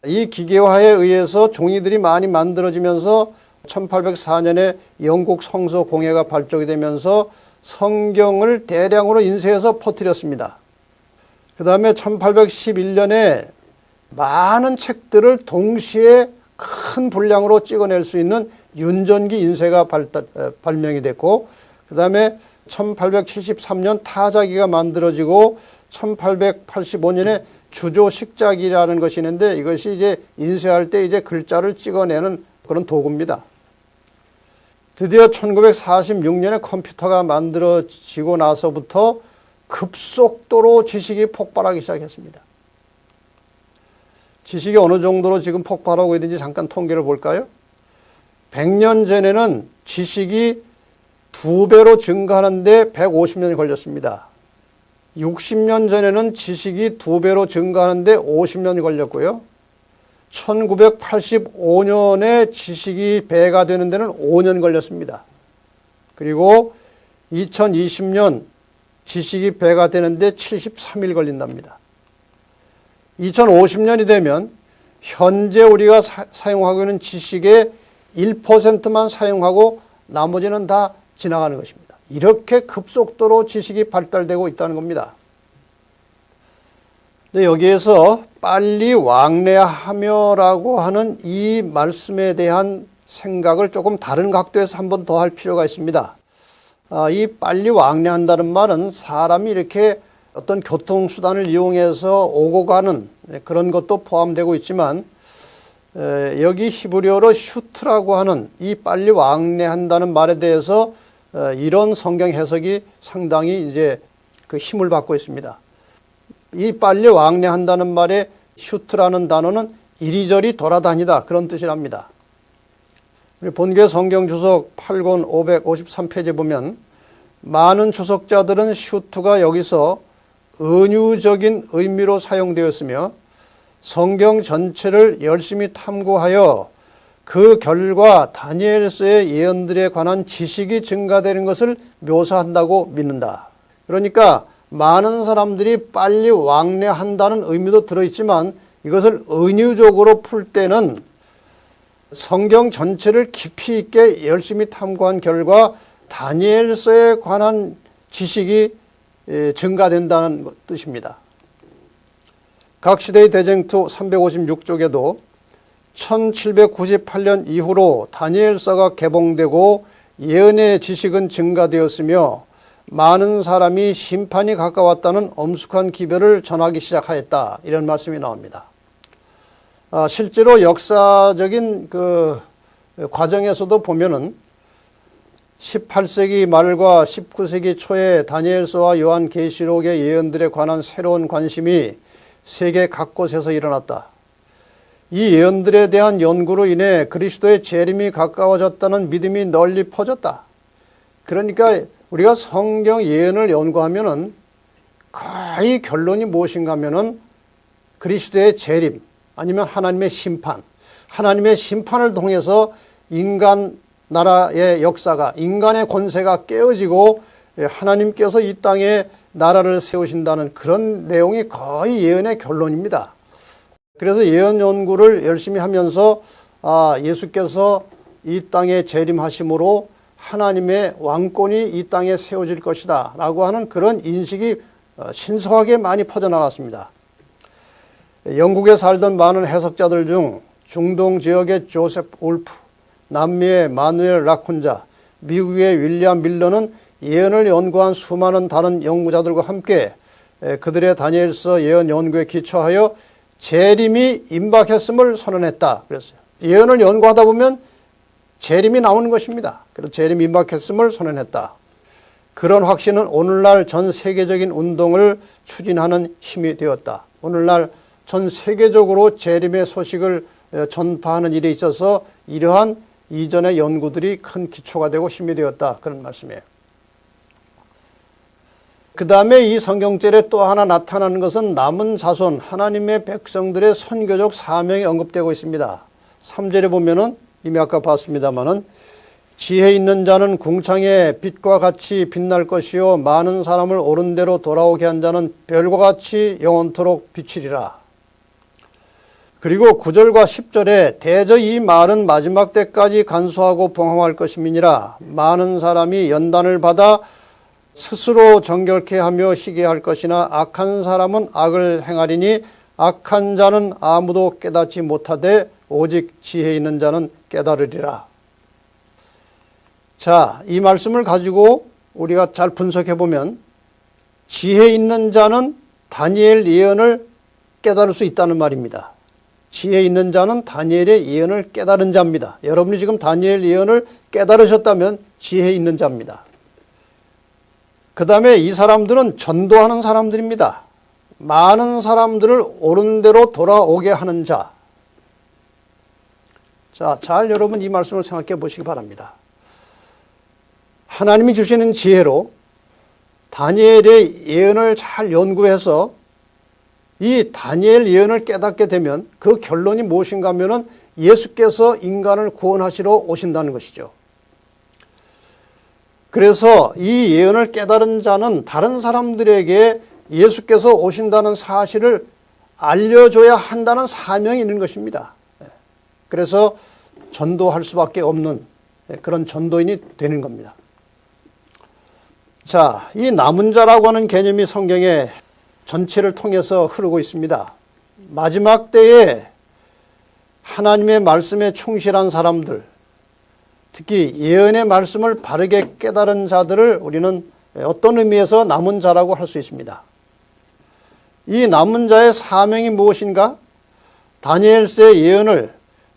이 기계화에 의해서 종이들이 많이 만들어지면서 1804년에 영국 성서 공예가 발족이 되면서 성경을 대량으로 인쇄해서 퍼뜨렸습니다. 그 다음에 1811년에 많은 책들을 동시에 큰 분량으로 찍어낼 수 있는 윤전기 인쇄가 발명이 됐고 그 다음에 1873년 타자기가 만들어지고 1885년에 주조식작이라는 것이 있는데 이것이 이제 인쇄할 때 이제 글자를 찍어내는 그런 도구입니다. 드디어 1946년에 컴퓨터가 만들어지고 나서부터 급속도로 지식이 폭발하기 시작했습니다. 지식이 어느 정도로 지금 폭발하고 있는지 잠깐 통계를 볼까요? 100년 전에는 지식이 2배로 증가하는데 150년이 걸렸습니다. 60년 전에는 지식이 2배로 증가하는데 50년이 걸렸고요. 1985년에 지식이 배가 되는 데는 5년 걸렸습니다. 그리고 2020년 지식이 배가 되는데 73일 걸린답니다. 2050년이 되면 현재 우리가 사용하고 있는 지식의 1%만 사용하고 나머지는 다 지나가는 것입니다. 이렇게 급속도로 지식이 발달되고 있다는 겁니다. 근데 여기에서 빨리 왕래하며라고 하는 이 말씀에 대한 생각을 조금 다른 각도에서 한 번 더 할 필요가 있습니다. 이 빨리 왕래한다는 말은 사람이 이렇게 어떤 교통수단을 이용해서 오고 가는 그런 것도 포함되고 있지만 여기 히브리어로 슈트라고 하는 이 빨리 왕래한다는 말에 대해서 이런 성경 해석이 상당히 이제 그 힘을 받고 있습니다. 이 빨리 왕래한다는 말에 슈트라는 단어는 이리저리 돌아다니다 그런 뜻이랍니다. 우리 본교 성경 주석 8권 553페이지에 보면 많은 주석자들은 슈트가 여기서 은유적인 의미로 사용되었으며 성경 전체를 열심히 탐구하여 그 결과 다니엘서의 예언들에 관한 지식이 증가되는 것을 묘사한다고 믿는다. 그러니까 많은 사람들이 빨리 왕래한다는 의미도 들어있지만 이것을 은유적으로 풀 때는 성경 전체를 깊이 있게 열심히 탐구한 결과 다니엘서에 관한 지식이 증가된다는 뜻입니다. 각 시대의 대쟁투 356쪽에도 1798년 이후로 다니엘서가 개봉되고 예언의 지식은 증가되었으며 많은 사람이 심판이 가까웠다는 엄숙한 기별을 전하기 시작하였다. 이런 말씀이 나옵니다. 실제로 역사적인 그 과정에서도 보면은 18세기 말과 19세기 초에 다니엘서와 요한계시록의 예언들에 관한 새로운 관심이 세계 각곳에서 일어났다. 이 예언들에 대한 연구로 인해 그리스도의 재림이 가까워졌다는 믿음이 널리 퍼졌다. 그러니까 우리가 성경 예언을 연구하면은 거의 결론이 무엇인가 하면은 그리스도의 재림 아니면 하나님의 심판, 하나님의 심판을 통해서 인간 나라의 역사가, 인간의 권세가 깨어지고 하나님께서 이 땅에 나라를 세우신다는 그런 내용이 거의 예언의 결론입니다. 그래서 예언 연구를 열심히 하면서 예수께서 이 땅에 재림하심으로 하나님의 왕권이 이 땅에 세워질 것이다 라고 하는 그런 인식이 신속하게 많이 퍼져나갔습니다. 영국에 살던 많은 해석자들 중 중동 지역의 조셉 울프, 남미의 마누엘 라쿤자, 미국의 윌리엄 밀러는 예언을 연구한 수많은 다른 연구자들과 함께 그들의 다니엘서 예언 연구에 기초하여 재림이 임박했음을 선언했다 그랬어요. 예언을 연구하다 보면 재림이 나오는 것입니다. 그래서 재림이 임박했음을 선언했다. 그런 확신은 오늘날 전 세계적인 운동을 추진하는 힘이 되었다. 오늘날 전 세계적으로 재림의 소식을 전파하는 일에 있어서 이러한 이전의 연구들이 큰 기초가 되고 힘이 되었다. 그런 말씀이에요. 그 다음에 이 성경절에 또 하나 나타나는 것은 남은 자손 하나님의 백성들의 선교적 사명이 언급되고 있습니다. 3절에 보면은 이미 아까 봤습니다마는 지혜 있는 자는 궁창의 빛과 같이 빛날 것이요 많은 사람을 옳은 대로 돌아오게 한 자는 별과 같이 영원토록 비치리라. 그리고 9절과 10절에 대저 이 말은 마지막 때까지 간수하고 봉황할 것임이니라. 많은 사람이 연단을 받아 스스로 정결케 하며 시게 할 것이나 악한 사람은 악을 행하리니 악한 자는 아무도 깨닫지 못하되 오직 지혜 있는 자는 깨달으리라. 자, 이 말씀을 가지고 우리가 잘 분석해 보면 지혜 있는 자는 다니엘 예언을 깨달을 수 있다는 말입니다. 지혜 있는 자는 다니엘의 예언을 깨달은 자입니다. 여러분이 지금 다니엘 예언을 깨달으셨다면 지혜 있는 자입니다. 그 다음에 이 사람들은 전도하는 사람들입니다. 많은 사람들을 옳은 대로 돌아오게 하는 자. 자, 잘 여러분 이 말씀을 생각해 보시기 바랍니다. 하나님이 주시는 지혜로 다니엘의 예언을 잘 연구해서 이 다니엘 예언을 깨닫게 되면 그 결론이 무엇인가 하면은 예수께서 인간을 구원하시러 오신다는 것이죠. 그래서 이 예언을 깨달은 자는 다른 사람들에게 예수께서 오신다는 사실을 알려줘야 한다는 사명이 있는 것입니다. 그래서 전도할 수밖에 없는 그런 전도인이 되는 겁니다. 자, 이 남은 자라고 하는 개념이 성경에 전체를 통해서 흐르고 있습니다. 마지막 때에 하나님의 말씀에 충실한 사람들, 특히 예언의 말씀을 바르게 깨달은 자들을 우리는 어떤 의미에서 남은 자라고 할 수 있습니다. 이 남은 자의 사명이 무엇인가? 다니엘서의 예언을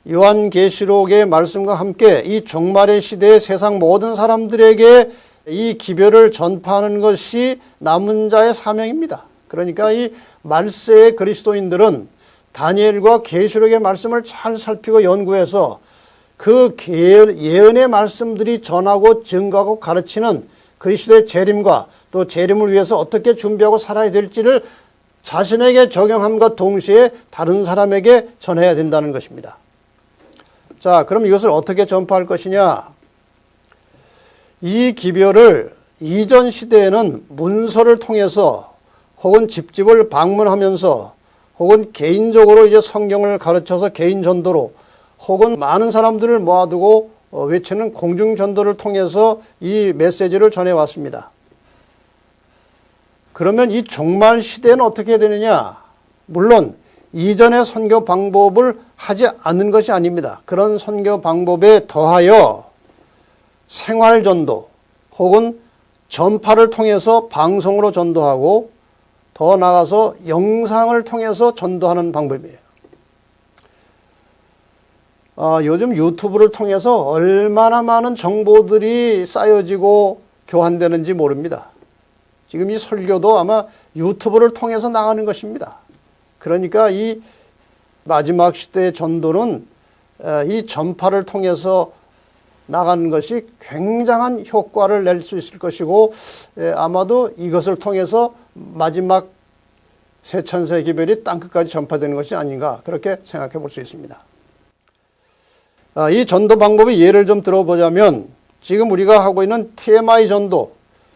요한계시록의 말씀과 함께 이 종말의 시대의 세상 모든 사람들에게 이 기별을 전파하는 것이 남은 자의 사명입니다. 그러니까 이 말세의 그리스도인들은 다니엘과 계시록의 말씀을 잘 살피고 연구해서 그 예언의 말씀들이 전하고 증거하고 가르치는 그리스도의 재림과 또 재림을 위해서 어떻게 준비하고 살아야 될지를 자신에게 적용함과 동시에 다른 사람에게 전해야 된다는 것입니다. 자, 그럼 이것을 어떻게 전파할 것이냐? 이 기별을 이전 시대에는 문서를 통해서 혹은 집집을 방문하면서 혹은 개인적으로 이제 성경을 가르쳐서 개인 전도로 혹은 많은 사람들을 모아두고 외치는 공중 전도를 통해서 이 메시지를 전해왔습니다. 그러면 이 종말 시대는 어떻게 해야 되느냐? 물론 이전의 선교 방법을 하지 않는 것이 아닙니다. 그런 선교 방법에 더하여 생활 전도 혹은 전파를 통해서 방송으로 전도하고 더 나아가서 영상을 통해서 전도하는 방법이에요. 요즘 유튜브를 통해서 얼마나 많은 정보들이 쌓여지고 교환되는지 모릅니다. 지금 이 설교도 아마 유튜브를 통해서 나가는 것입니다. 그러니까 이 마지막 시대의 전도는 이 전파를 통해서 나가는 것이 굉장한 효과를 낼 수 있을 것이고 아마도 이것을 통해서 마지막 세천세 기별이 땅끝까지 전파되는 것이 아닌가 그렇게 생각해 볼 수 있습니다. 이 전도 방법의 예를 좀 들어보자면 지금 우리가 하고 있는 TMI 전도,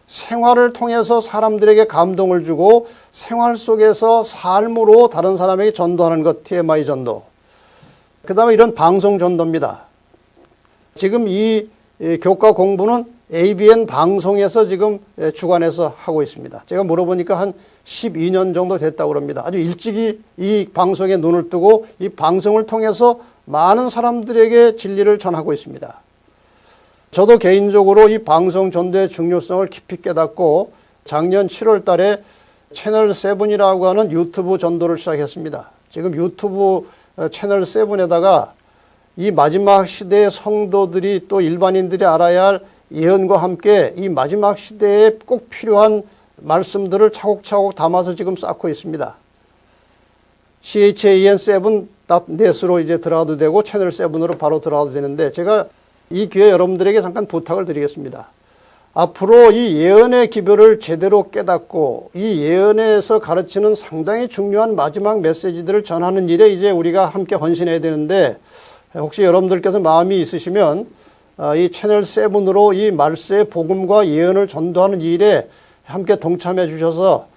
생활을 통해서 사람들에게 감동을 주고 생활 속에서 삶으로 다른 사람에게 전도하는 것, TMI 전도. 그 다음에 이런 방송 전도입니다. 지금 이 교과 공부는 ABN 방송에서 지금 주관해서 하고 있습니다. 제가 물어보니까 한 12년 정도 됐다고 합니다. 아주 일찍이 이 방송에 눈을 뜨고 이 방송을 통해서 많은 사람들에게 진리를 전하고 있습니다. 저도 개인적으로 이 방송 전도의 중요성을 깊이 깨닫고 작년 7월 달에 채널 7이라고 하는 유튜브 전도를 시작했습니다. 지금 유튜브 채널 7에다가 이 마지막 시대의 성도들이 또 일반인들이 알아야 할 예언과 함께 이 마지막 시대에 꼭 필요한 말씀들을 차곡차곡 담아서 지금 쌓고 있습니다. CHAN7.net으로 이제 들어가도 되고 채널 7으로 바로 들어가도 되는데 제가 이 기회에 여러분들에게 잠깐 부탁을 드리겠습니다. 앞으로 이 예언의 기별을 제대로 깨닫고 이 예언에서 가르치는 상당히 중요한 마지막 메시지들을 전하는 일에 이제 우리가 함께 헌신해야 되는데 혹시 여러분들께서 마음이 있으시면 이 채널 7으로 이 말세의 복음과 예언을 전도하는 일에 함께 동참해 주셔서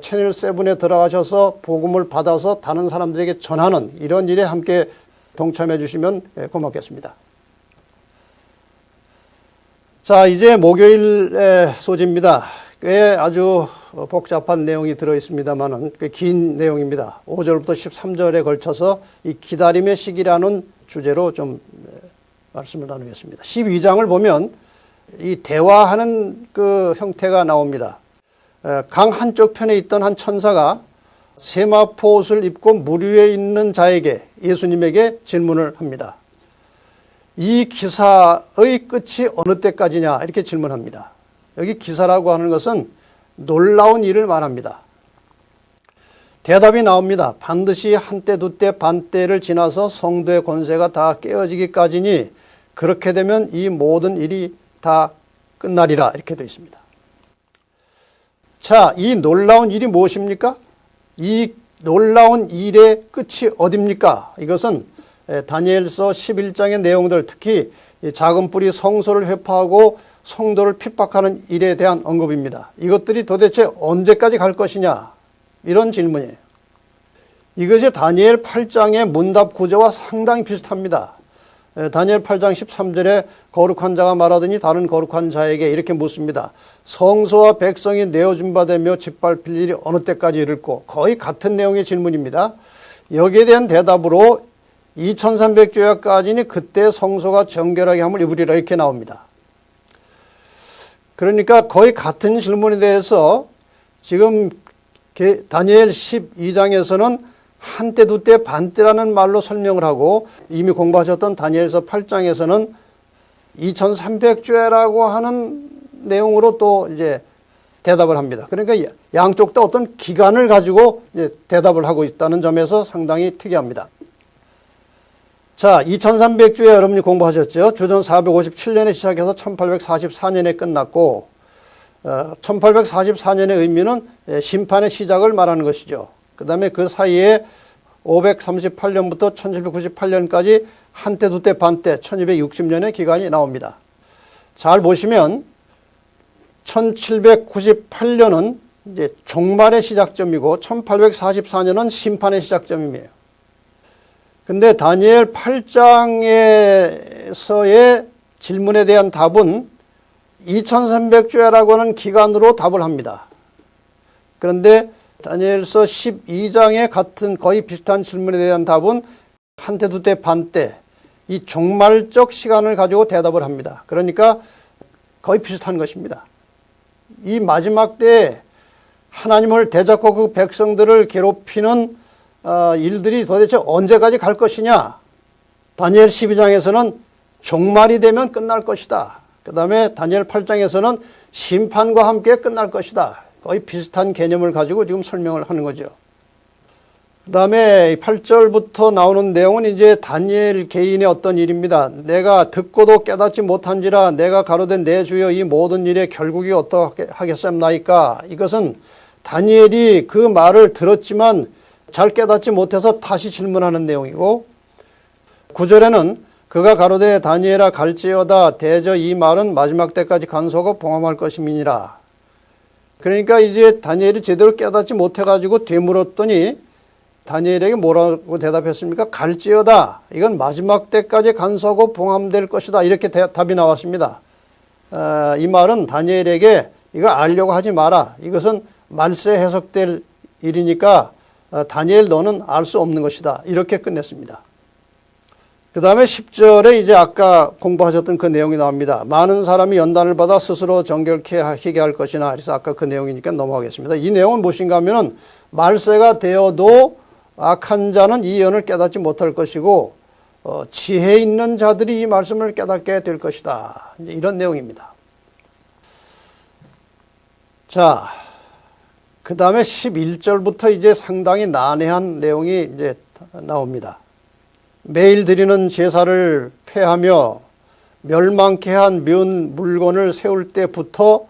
채널 7에 들어가셔서 복음을 받아서 다른 사람들에게 전하는 이런 일에 함께 동참해 주시면 고맙겠습니다. 자, 이제 목요일의 소지입니다. 꽤 아주 복잡한 내용이 들어있습니다만은 꽤 긴 내용입니다. 5절부터 13절에 걸쳐서 이 기다림의 시기라는 주제로 좀 말씀을 나누겠습니다. 12장을 보면 이 대화하는 그 형태가 나옵니다. 강 한쪽 편에 있던 한 천사가 세마포 옷을 입고 물 위에 있는 자에게 예수님에게 질문을 합니다. 이 기사의 끝이 어느 때까지냐 이렇게 질문합니다. 여기 기사라고 하는 것은 놀라운 일을 말합니다. 대답이 나옵니다. 반드시 한때 두때 반때를 지나서 성도의 권세가 다 깨어지기까지니 그렇게 되면 이 모든 일이 다 끝나리라 이렇게 되어 있습니다. 자, 이 놀라운 일이 무엇입니까? 이 놀라운 일의 끝이 어딥니까? 이것은 다니엘서 11장의 내용들, 특히 작은 뿔이 성소를 회파하고 성도를 핍박하는 일에 대한 언급입니다. 이것들이 도대체 언제까지 갈 것이냐? 이런 질문이에요. 이것이 다니엘 8장의 문답 구조와 상당히 비슷합니다. 다니엘 8장 13절에 거룩한 자가 말하더니 다른 거룩한 자에게 이렇게 묻습니다. 성소와 백성이 내어준 바 되며 짓밟힐 일이 어느 때까지 이를꼬? 거의 같은 내용의 질문입니다. 여기에 대한 대답으로 2300주야까지니 그때 성소가 정결하게 함을 입으리라 이렇게 나옵니다. 그러니까 거의 같은 질문에 대해서 지금 다니엘 12장에서는 한때 두때 반때라는 말로 설명을 하고 이미 공부하셨던 다니엘서 8장에서는 2300주야라고 하는 내용으로 또 이제 대답을 합니다. 그러니까 양쪽 다 어떤 기간을 가지고 이제 대답을 하고 있다는 점에서 상당히 특이합니다. 자, 2300주야 여러분이 공부하셨죠? 주전 457년에 시작해서 1844년에 끝났고 1844년의 의미는 심판의 시작을 말하는 것이죠. 그 다음에 그 사이에 538년부터 1798년까지 한때 두때 반때 1260년의 기간이 나옵니다. 잘 보시면 1798년은 이제 종말의 시작점이고 1844년은 심판의 시작점이에요. 근데 다니엘 8장에서의 질문에 대한 답은 2300주야라고 하는 기간으로 답을 합니다. 그런데 다니엘서 12장의 같은 거의 비슷한 질문에 대한 답은 한때 두때 반때 이 종말적 시간을 가지고 대답을 합니다. 그러니까 거의 비슷한 것입니다. 이 마지막 때에 하나님을 대적하고 그 백성들을 괴롭히는 일들이 도대체 언제까지 갈 것이냐? 다니엘 12장에서는 종말이 되면 끝날 것이다. 그 다음에 다니엘 8장에서는 심판과 함께 끝날 것이다. 거의 비슷한 개념을 가지고 지금 설명을 하는 거죠. 그 다음에 8절부터 나오는 내용은 이제 다니엘 개인의 어떤 일입니다. 내가 듣고도 깨닫지 못한지라 내가 가로되 내 주여 이 모든 일의 결국이 어떻게 하겠사옵나이까. 이것은 다니엘이 그 말을 들었지만 잘 깨닫지 못해서 다시 질문하는 내용이고 9절에는 그가 가로되 다니엘아 갈지어다 대저 이 말은 마지막 때까지 간수하고 봉함할 것임이니라. 그러니까 이제 다니엘이 제대로 깨닫지 못해가지고 되물었더니 다니엘에게 뭐라고 대답했습니까? 갈지어다. 이건 마지막 때까지 간수하고 봉함될 것이다. 이렇게 답이 나왔습니다. 이 말은 다니엘에게 이거 알려고 하지 마라. 이것은 말세 해석될 일이니까 다니엘 너는 알 수 없는 것이다. 이렇게 끝냈습니다. 그 다음에 10절에 이제 아까 공부하셨던 그 내용이 나옵니다. 많은 사람이 연단을 받아 스스로 정결케 하게 할 것이나. 그래서 아까 그 내용이니까 넘어가겠습니다. 이 내용은 무엇인가 하면은 말세가 되어도 악한 자는 이 예언을 깨닫지 못할 것이고 지혜 있는 자들이 이 말씀을 깨닫게 될 것이다. 이제 이런 내용입니다. 자, 그 다음에 11절부터 이제 상당히 난해한 내용이 이제 나옵니다. 매일 드리는 제사를 폐하며 멸망케 한 면 물건을 세울 때부터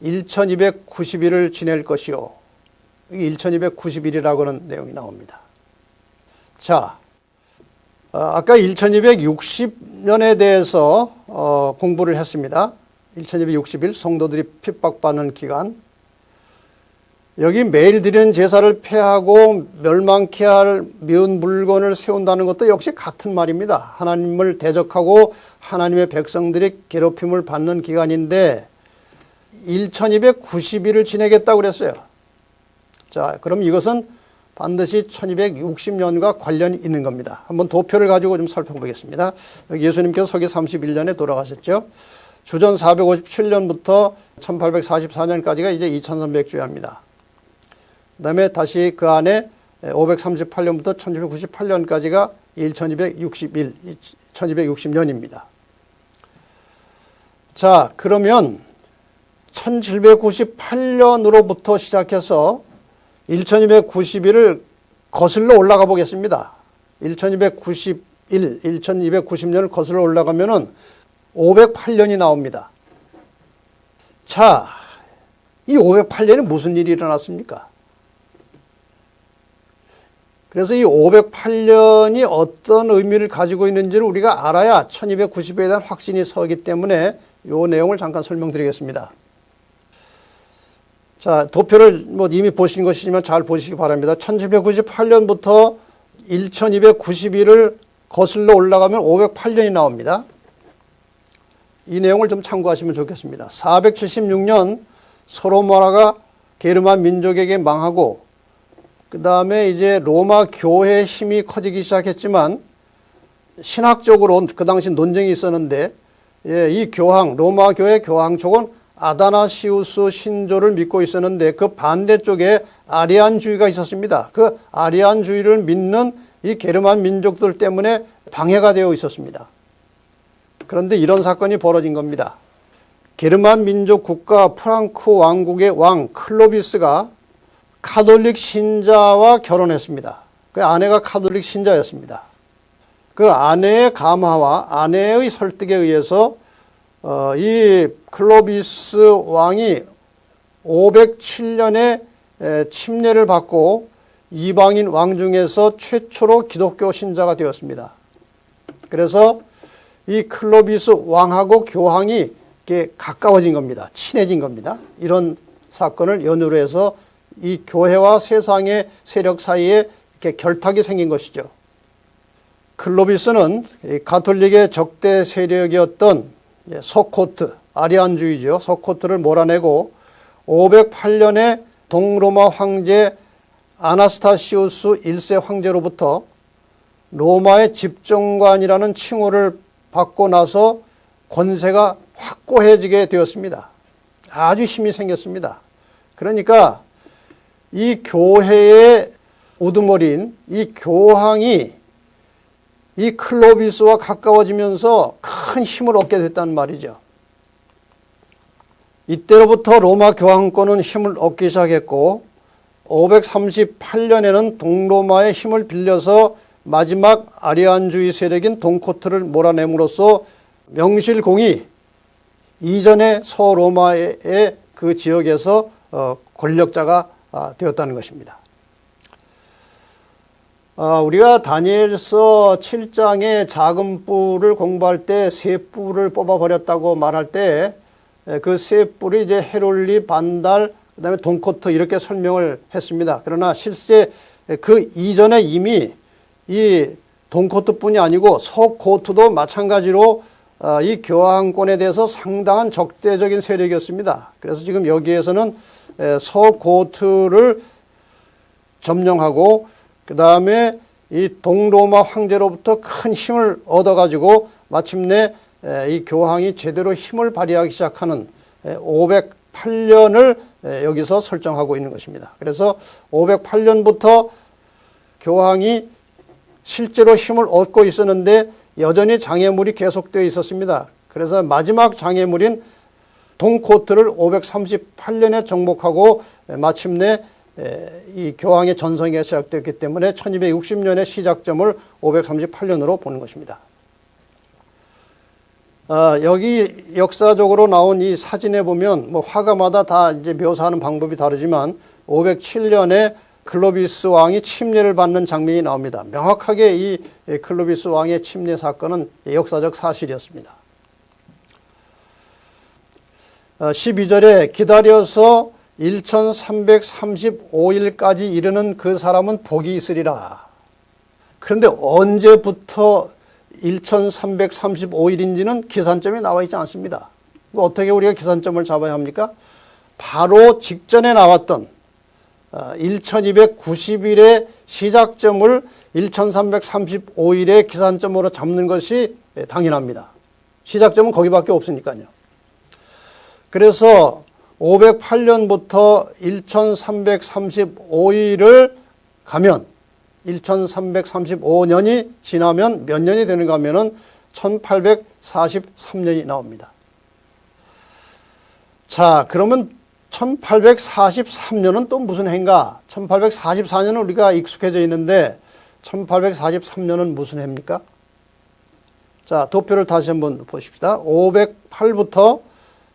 1290일을 지낼 것이요. 이게 1290일이라고 하는 내용이 나옵니다. 자, 아까 1260년에 대해서 공부를 했습니다. 1260일 성도들이 핍박받는 기간. 여기 매일 드리는 제사를 폐하고 멸망케 할 면 물건을 세운다는 것도 역시 같은 말입니다. 하나님을 대적하고 하나님의 백성들이 괴롭힘을 받는 기간인데 1290일을 지내겠다고 그랬어요. 자, 그럼 이것은 반드시 1260년과 관련이 있는 겁니다. 한번 도표를 가지고 좀 살펴보겠습니다. 여기 예수님께서 서기 31년에 돌아가셨죠. 주전 457년부터 1844년까지가 이제 2300주야입니다. 그 다음에 다시 그 안에 538년부터 1798년까지가 1260년입니다. 자, 그러면 1798년으로부터 시작해서 1290일을 거슬러 올라가 보겠습니다. 1290년을 거슬러 올라가면은 508년이 나옵니다. 자, 이 508년에 무슨 일이 일어났습니까? 그래서 이 508년이 어떤 의미를 가지고 있는지를 우리가 알아야 1290에 대한 확신이 서기 때문에 이 내용을 잠깐 설명드리겠습니다. 자, 도표를 이미 보신 것이지만 잘 보시기 바랍니다. 1798년부터 1290일을 거슬러 올라가면 508년이 나옵니다. 이 내용을 좀 참고하시면 좋겠습니다. 476년 소로마가 게르만 민족에게 망하고 그 다음에 이제 로마 교회의 힘이 커지기 시작했지만 신학적으로 그 당시 논쟁이 있었는데 이 교황, 로마 교회 교황 쪽은 아다나시우스 신조를 믿고 있었는데 그 반대쪽에 아리안주의가 있었습니다. 그 아리안주의를 믿는 이 게르만 민족들 때문에 방해가 되어 있었습니다. 그런데 이런 사건이 벌어진 겁니다. 게르만 민족 국가 프랑크 왕국의 왕 클로비스가 카톨릭 신자와 결혼했습니다. 그 아내가 카톨릭 신자였습니다. 그 아내의 감화와 아내의 설득에 의해서 이 클로비스 왕이 507년에 침례를 받고 이방인 왕 중에서 최초로 기독교 신자가 되었습니다. 그래서 이 클로비스 왕하고 교황이 이렇게 가까워진 겁니다. 친해진 겁니다. 이런 사건을 연유로 해서 이 교회와 세상의 세력 사이에 이렇게 결탁이 생긴 것이죠. 클로비스는 가톨릭의 적대 세력이었던 소코트, 아리안주의죠. 소코트를 몰아내고 508년에 동로마 황제 아나스타시우스 1세 황제로부터 로마의 집정관이라는 칭호를 받고 나서 권세가 확고해지게 되었습니다. 아주 힘이 생겼습니다. 그러니까 이 교회의 우두머리인 이 교황이 이 클로비스와 가까워지면서 큰 힘을 얻게 됐다는 말이죠. 이때로부터 로마 교황권은 힘을 얻기 시작했고 538년에는 동로마의 힘을 빌려서 마지막 아리안주의 세력인 동코트를 몰아냄으로써 명실공히 이전의 서로마의 그 지역에서 권력자가 되었다는 것입니다. 우리가 다니엘서 7장의 작은 뿔을 공부할 때 세 뿔을 뽑아버렸다고 말할 때 그 세 뿔이 이제 헤롤리, 반달, 그 다음에 돈코트 이렇게 설명을 했습니다. 그러나 실제 그 이전에 이미 이 돈코트뿐이 아니고 서코트도 마찬가지로 이 교황권에 대해서 상당한 적대적인 세력이었습니다. 그래서 지금 여기에서는 서코트를 점령하고 그 다음에 이 동로마 황제로부터 큰 힘을 얻어가지고 마침내 이 교황이 제대로 힘을 발휘하기 시작하는 508년을 여기서 설정하고 있는 것입니다. 그래서 508년부터 교황이 실제로 힘을 얻고 있었는데 여전히 장애물이 계속되어 있었습니다. 그래서 마지막 장애물인 돈코트를 538년에 정복하고 마침내 이 교황의 전성기가 시작됐기 때문에 1260년의 시작점을 538년으로 보는 것입니다. 여기 역사적으로 나온 이 사진에 보면 뭐 화가마다 다 이제 묘사하는 방법이 다르지만 507년에 클로비스 왕이 침례를 받는 장면이 나옵니다. 명확하게 이 클로비스 왕의 침례 사건은 역사적 사실이었습니다. 12절에 기다려서 1335일까지 이르는 그 사람은 복이 있으리라. 그런데 언제부터 1335일인지는 기산점이 나와 있지 않습니다. 어떻게 우리가 기산점을 잡아야 합니까? 바로 직전에 나왔던 1290일의 시작점을 1335일의 기산점으로 잡는 것이 당연합니다. 시작점은 거기밖에 없으니까요. 그래서 508년부터 1335일을 가면 1335년이 지나면 몇 년이 되는가 하면은 1843년이 나옵니다. 자, 그러면 1843년은 또 무슨 해인가? 1844년은 우리가 익숙해져 있는데 1843년은 무슨 해입니까? 자, 도표를 다시 한번 보십시다. 508부터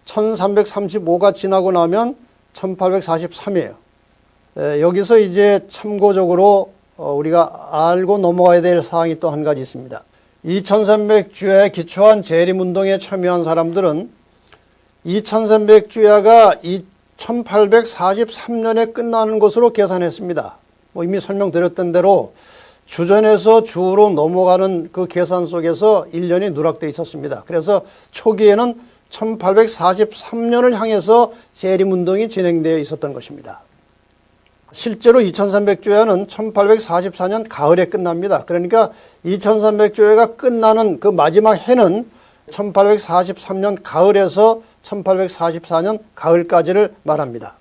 1335가 지나고 나면 1843이에요. 여기서 이제 참고적으로 우리가 알고 넘어가야 될 사항이 또 한 가지 있습니다. 2300주야에 기초한 재림운동에 참여한 사람들은 2300주야가 1843년에 끝나는 것으로 계산했습니다. 이미 설명드렸던 대로 주전에서 주로 넘어가는 그 계산 속에서 1년이 누락되어 있었습니다. 그래서 초기에는 1843년을 향해서 재림운동이 진행되어 있었던 것입니다. 실제로 2300주야는 1844년 가을에 끝납니다. 그러니까 2300주야가 끝나는 그 마지막 해는 1843년 가을에서 1844년 가을까지를 말합니다.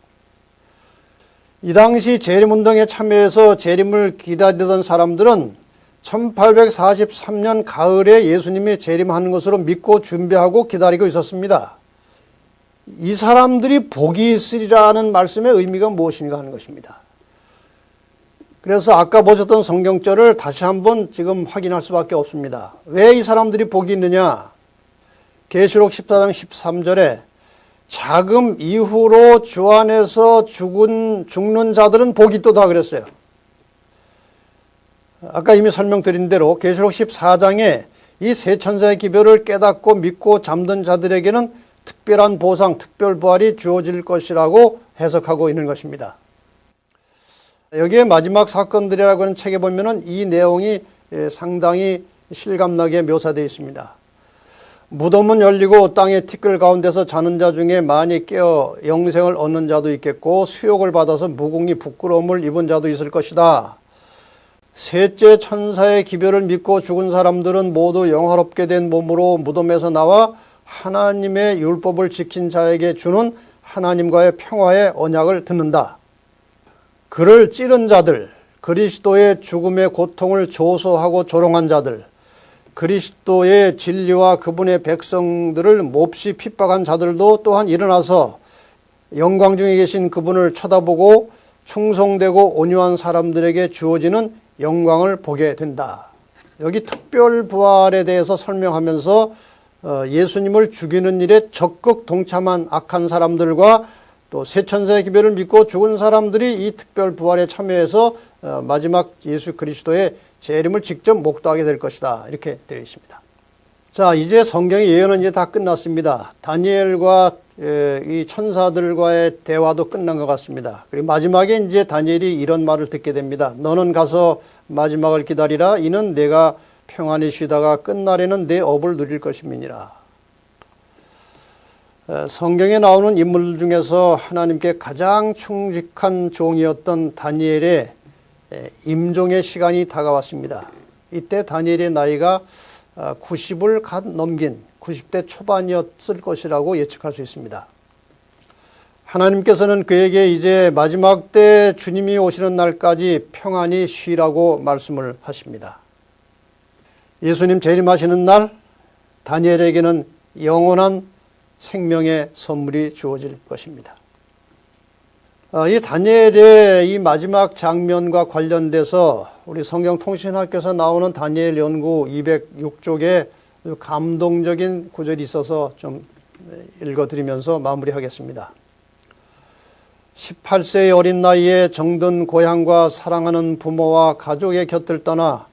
이 당시 재림운동에 참여해서 재림을 기다리던 사람들은 1843년 가을에 예수님이 재림하는 것으로 믿고 준비하고 기다리고 있었습니다. 이 사람들이 복이 있으리라는 말씀의 의미가 무엇인가 하는 것입니다. 그래서 아까 보셨던 성경절을 다시 한번 지금 확인할 수밖에 없습니다. 왜 이 사람들이 복이 있느냐? 계시록 14장 13절에 자금 이후로 주 안에서 죽는 자들은 복이 있도다 그랬어요. 아까 이미 설명드린 대로 계시록 14장에 이 세 천사의 기별을 깨닫고 믿고 잠든 자들에게는 특별한 보상, 특별 부활이 주어질 것이라고 해석하고 있는 것입니다. 여기에 마지막 사건들이라고 하는 책에 보면은 이 내용이 상당히 실감나게 묘사되어 있습니다. 무덤은 열리고 땅의 티끌 가운데서 자는 자 중에 많이 깨어 영생을 얻는 자도 있겠고 수욕을 받아서 무궁히 부끄러움을 입은 자도 있을 것이다. 셋째 천사의 기별을 믿고 죽은 사람들은 모두 영화롭게 된 몸으로 무덤에서 나와 하나님의 율법을 지킨 자에게 주는 하나님과의 평화의 언약을 듣는다. 그를 찌른 자들, 그리스도의 죽음의 고통을 조소하고 조롱한 자들, 그리스도의 진리와 그분의 백성들을 몹시 핍박한 자들도 또한 일어나서 영광 중에 계신 그분을 쳐다보고 충성되고 온유한 사람들에게 주어지는 영광을 보게 된다. 여기 특별 부활에 대해서 설명하면서 예수님을 죽이는 일에 적극 동참한 악한 사람들과 또 세 천사의 기별을 믿고 죽은 사람들이 이 특별 부활에 참여해서 마지막 예수 그리스도의 재림을 직접 목도하게 될 것이다. 이렇게 되어 있습니다. 자, 이제 성경의 예언은 이제 다 끝났습니다. 다니엘과 이 천사들과의 대화도 끝난 것 같습니다. 그리고 마지막에 이제 다니엘이 이런 말을 듣게 됩니다. 너는 가서 마지막을 기다리라. 이는 내가 평안히 쉬다가 끝날에는 내 업을 누릴 것임이니라. 성경에 나오는 인물 중에서 하나님께 가장 충직한 종이었던 다니엘의 임종의 시간이 다가왔습니다. 이때 다니엘의 나이가 90을 갓 넘긴 90대 초반이었을 것이라고 예측할 수 있습니다. 하나님께서는 그에게 이제 마지막 때 주님이 오시는 날까지 평안히 쉬라고 말씀을 하십니다. 예수님 재림하시는 날 다니엘에게는 영원한 생명의 선물이 주어질 것입니다. 이 다니엘의 이 마지막 장면과 관련돼서 우리 성경통신학교에서 나오는 다니엘 연구 206쪽에 감동적인 구절이 있어서 좀 읽어드리면서 마무리하겠습니다. 18세의 어린 나이에 정든 고향과 사랑하는 부모와 가족의 곁을 떠나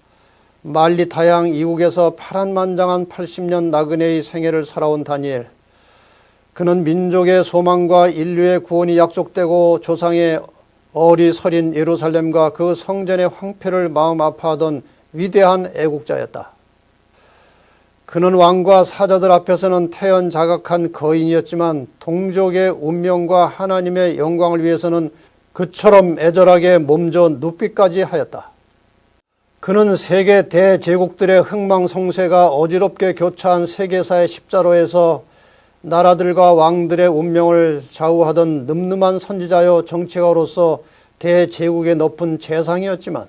만리 타양 이국에서 파란만장한 80년 나그네의 생애를 살아온 다니엘. 그는 민족의 소망과 인류의 구원이 약속되고 조상의 어리서린 예루살렘과 그 성전의 황폐를 마음 아파하던 위대한 애국자였다. 그는 왕과 사자들 앞에서는 태연자각한 거인이었지만 동족의 운명과 하나님의 영광을 위해서는 그처럼 애절하게 몸져 눕기까지 하였다. 그는 세계 대제국들의 흥망성쇠가 어지럽게 교차한 세계사의 십자로에서 나라들과 왕들의 운명을 좌우하던 늠름한 선지자여 정치가로서 대제국의 높은 재상이었지만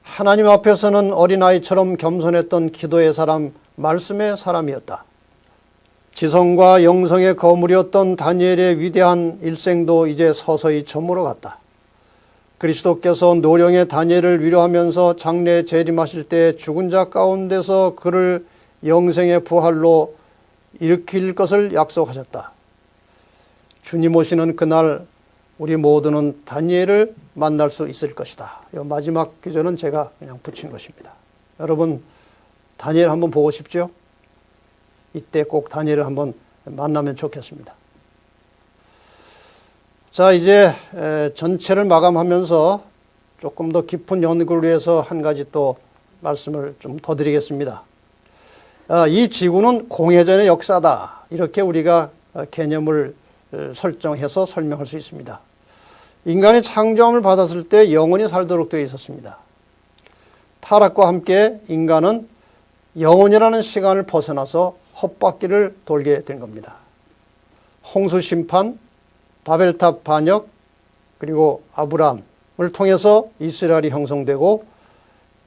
하나님 앞에서는 어린아이처럼 겸손했던 기도의 사람, 말씀의 사람이었다. 지성과 영성의 거물이었던 다니엘의 위대한 일생도 이제 서서히 저물어갔다. 그리스도께서 노령의 다니엘을 위로하면서 장래에 재림하실 때 죽은 자 가운데서 그를 영생의 부활로 일으킬 것을 약속하셨다. 주님 오시는 그날 우리 모두는 다니엘을 만날 수 있을 것이다. 이 마지막 구절은 제가 그냥 붙인 것입니다. 여러분 다니엘 한번 보고 싶죠? 이때 꼭 다니엘을 한번 만나면 좋겠습니다. 자, 이제 전체를 마감하면서 조금 더 깊은 연구를 위해서 한 가지 또 말씀을 좀 더 드리겠습니다. 이 지구는 공회전의 역사다. 이렇게 우리가 개념을 설정해서 설명할 수 있습니다. 인간이 창조함을 받았을 때 영원히 살도록 되어 있었습니다. 타락과 함께 인간은 영원이라는 시간을 벗어나서 헛바퀴를 돌게 된 겁니다. 홍수 심판, 바벨탑 반역, 그리고 아브라함을 통해서 이스라엘이 형성되고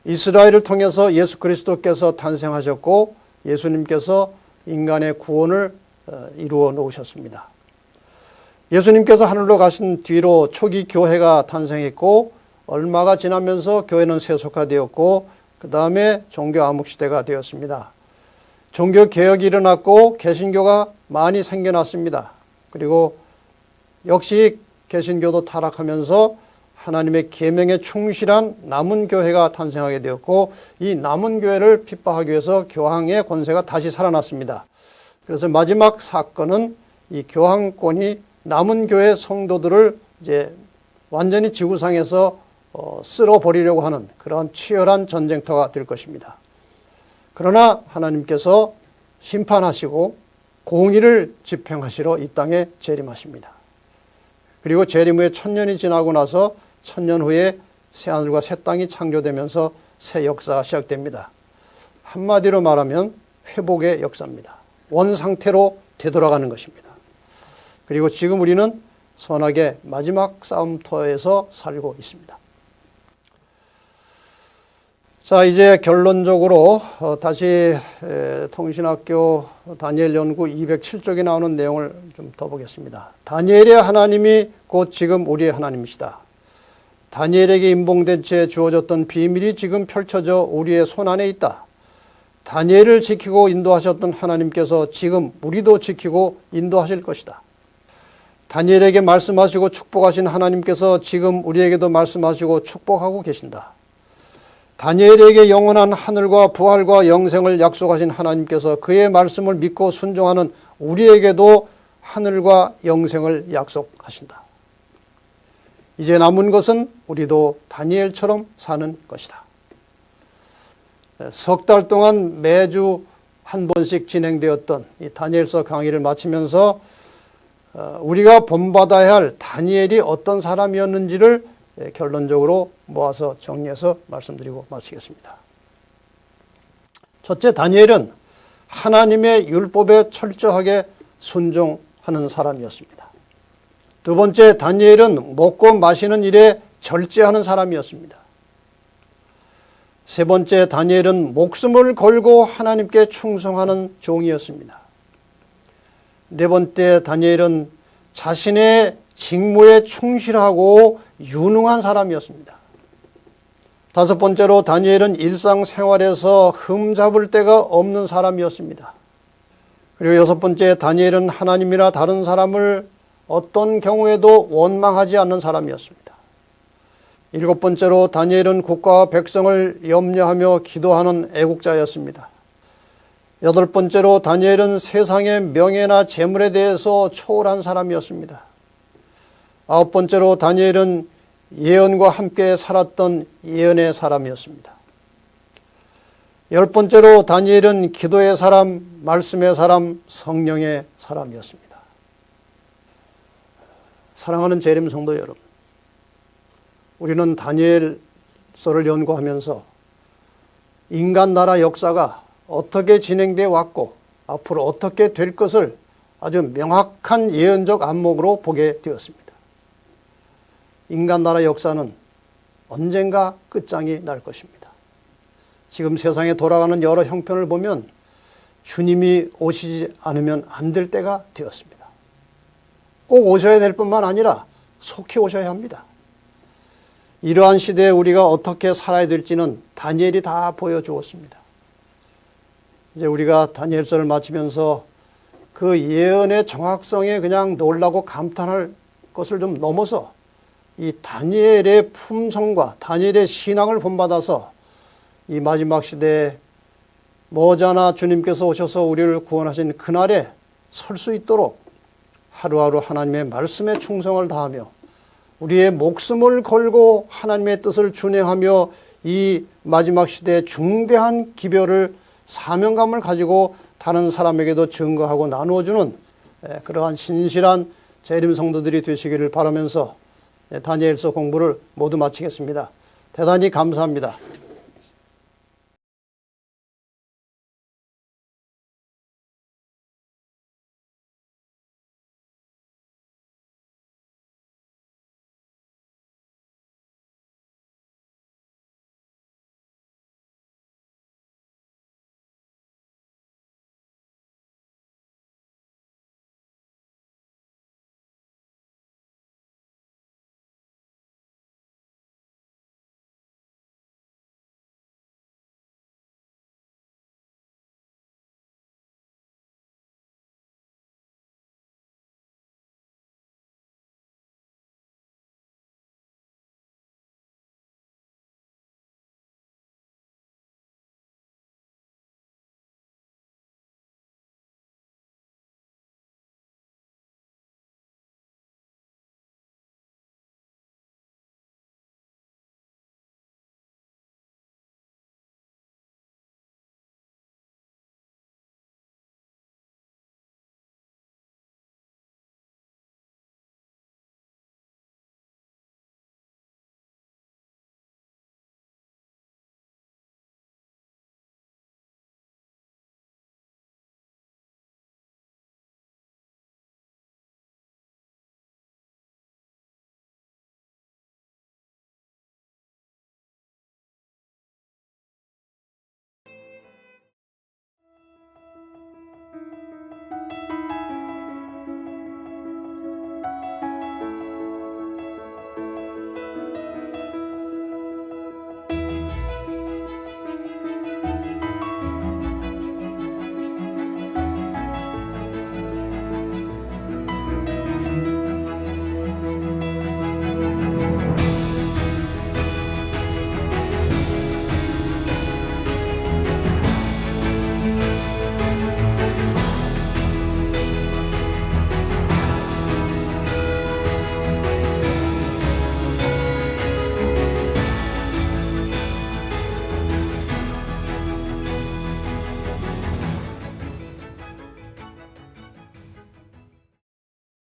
이스라엘을 통해서 예수 그리스도께서 탄생하셨고 예수님께서 인간의 구원을 이루어 놓으셨습니다. 예수님께서 하늘로 가신 뒤로 초기 교회가 탄생했고 얼마가 지나면서 교회는 세속화되었고 그 다음에 종교 암흑시대가 되었습니다. 종교 개혁이 일어났고 개신교가 많이 생겨났습니다. 그리고 역시 개신교도 타락하면서 하나님의 계명에 충실한 남은 교회가 탄생하게 되었고 이 남은 교회를 핍박하기 위해서 교황의 권세가 다시 살아났습니다. 그래서 마지막 사건은 이 교황권이 남은 교회 성도들을 이제 완전히 지구상에서 쓸어버리려고 하는 그런 치열한 전쟁터가 될 것입니다. 그러나 하나님께서 심판하시고 공의를 집행하시러 이 땅에 재림하십니다. 그리고 재림 후에 1000년이 지나고 나서 1000년 후에 새하늘과 새 땅이 창조되면서 새 역사가 시작됩니다. 한마디로 말하면 회복의 역사입니다. 원상태로 되돌아가는 것입니다. 그리고 지금 우리는 선악의 마지막 싸움터에서 살고 있습니다. 자, 이제 결론적으로 다시 통신학교 다니엘 연구 207쪽에 나오는 내용을 좀 더 보겠습니다. 다니엘의 하나님이 곧 지금 우리의 하나님이시다. 다니엘에게 임봉된 채 주어졌던 비밀이 지금 펼쳐져 우리의 손안에 있다. 다니엘을 지키고 인도하셨던 하나님께서 지금 우리도 지키고 인도하실 것이다. 다니엘에게 말씀하시고 축복하신 하나님께서 지금 우리에게도 말씀하시고 축복하고 계신다. 다니엘에게 영원한 하늘과 부활과 영생을 약속하신 하나님께서 그의 말씀을 믿고 순종하는 우리에게도 하늘과 영생을 약속하신다. 이제 남은 것은 우리도 다니엘처럼 사는 것이다. 석 달 동안 매주 한 번씩 진행되었던 이 다니엘서 강의를 마치면서 우리가 본받아야 할 다니엘이 어떤 사람이었는지를 결론적으로 모아서 정리해서 말씀드리고 마치겠습니다. 첫째, 다니엘은 하나님의 율법에 철저하게 순종하는 사람이었습니다. 두 번째, 다니엘은 먹고 마시는 일에 절제하는 사람이었습니다. 세 번째, 다니엘은 목숨을 걸고 하나님께 충성하는 종이었습니다. 네 번째, 다니엘은 자신의 직무에 충실하고 유능한 사람이었습니다. 다섯 번째로, 다니엘은 일상생활에서 흠잡을 데가 없는 사람이었습니다. 그리고 여섯 번째, 다니엘은 하나님이나 다른 사람을 어떤 경우에도 원망하지 않는 사람이었습니다. 일곱 번째로, 다니엘은 국가와 백성을 염려하며 기도하는 애국자였습니다. 여덟 번째로, 다니엘은 세상의 명예나 재물에 대해서 초월한 사람이었습니다. 아홉 번째로, 다니엘은 예언과 함께 살았던 예언의 사람이었습니다. 열 번째로, 다니엘은 기도의 사람, 말씀의 사람, 성령의 사람이었습니다. 사랑하는 재림 성도 여러분, 우리는 다니엘서를 연구하면서 인간 나라 역사가 어떻게 진행되어 왔고 앞으로 어떻게 될 것을 아주 명확한 예언적 안목으로 보게 되었습니다. 인간 나라 역사는 언젠가 끝장이 날 것입니다. 지금 세상에 돌아가는 여러 형편을 보면 주님이 오시지 않으면 안 될 때가 되었습니다. 꼭 오셔야 될 뿐만 아니라 속히 오셔야 합니다. 이러한 시대에 우리가 어떻게 살아야 될지는 다니엘이 다 보여주었습니다. 이제 우리가 다니엘서를 마치면서 그 예언의 정확성에 그냥 놀라고 감탄할 것을 좀 넘어서 이 다니엘의 품성과 다니엘의 신앙을 본받아서 이 마지막 시대에 머지않아 주님께서 오셔서 우리를 구원하신 그날에 설 수 있도록 하루하루 하나님의 말씀에 충성을 다하며 우리의 목숨을 걸고 하나님의 뜻을 준행하며 이 마지막 시대의 중대한 기별을 사명감을 가지고 다른 사람에게도 증거하고 나누어주는 그러한 신실한 재림 성도들이 되시기를 바라면서 다니엘서 공부를 모두 마치겠습니다. 대단히 감사합니다.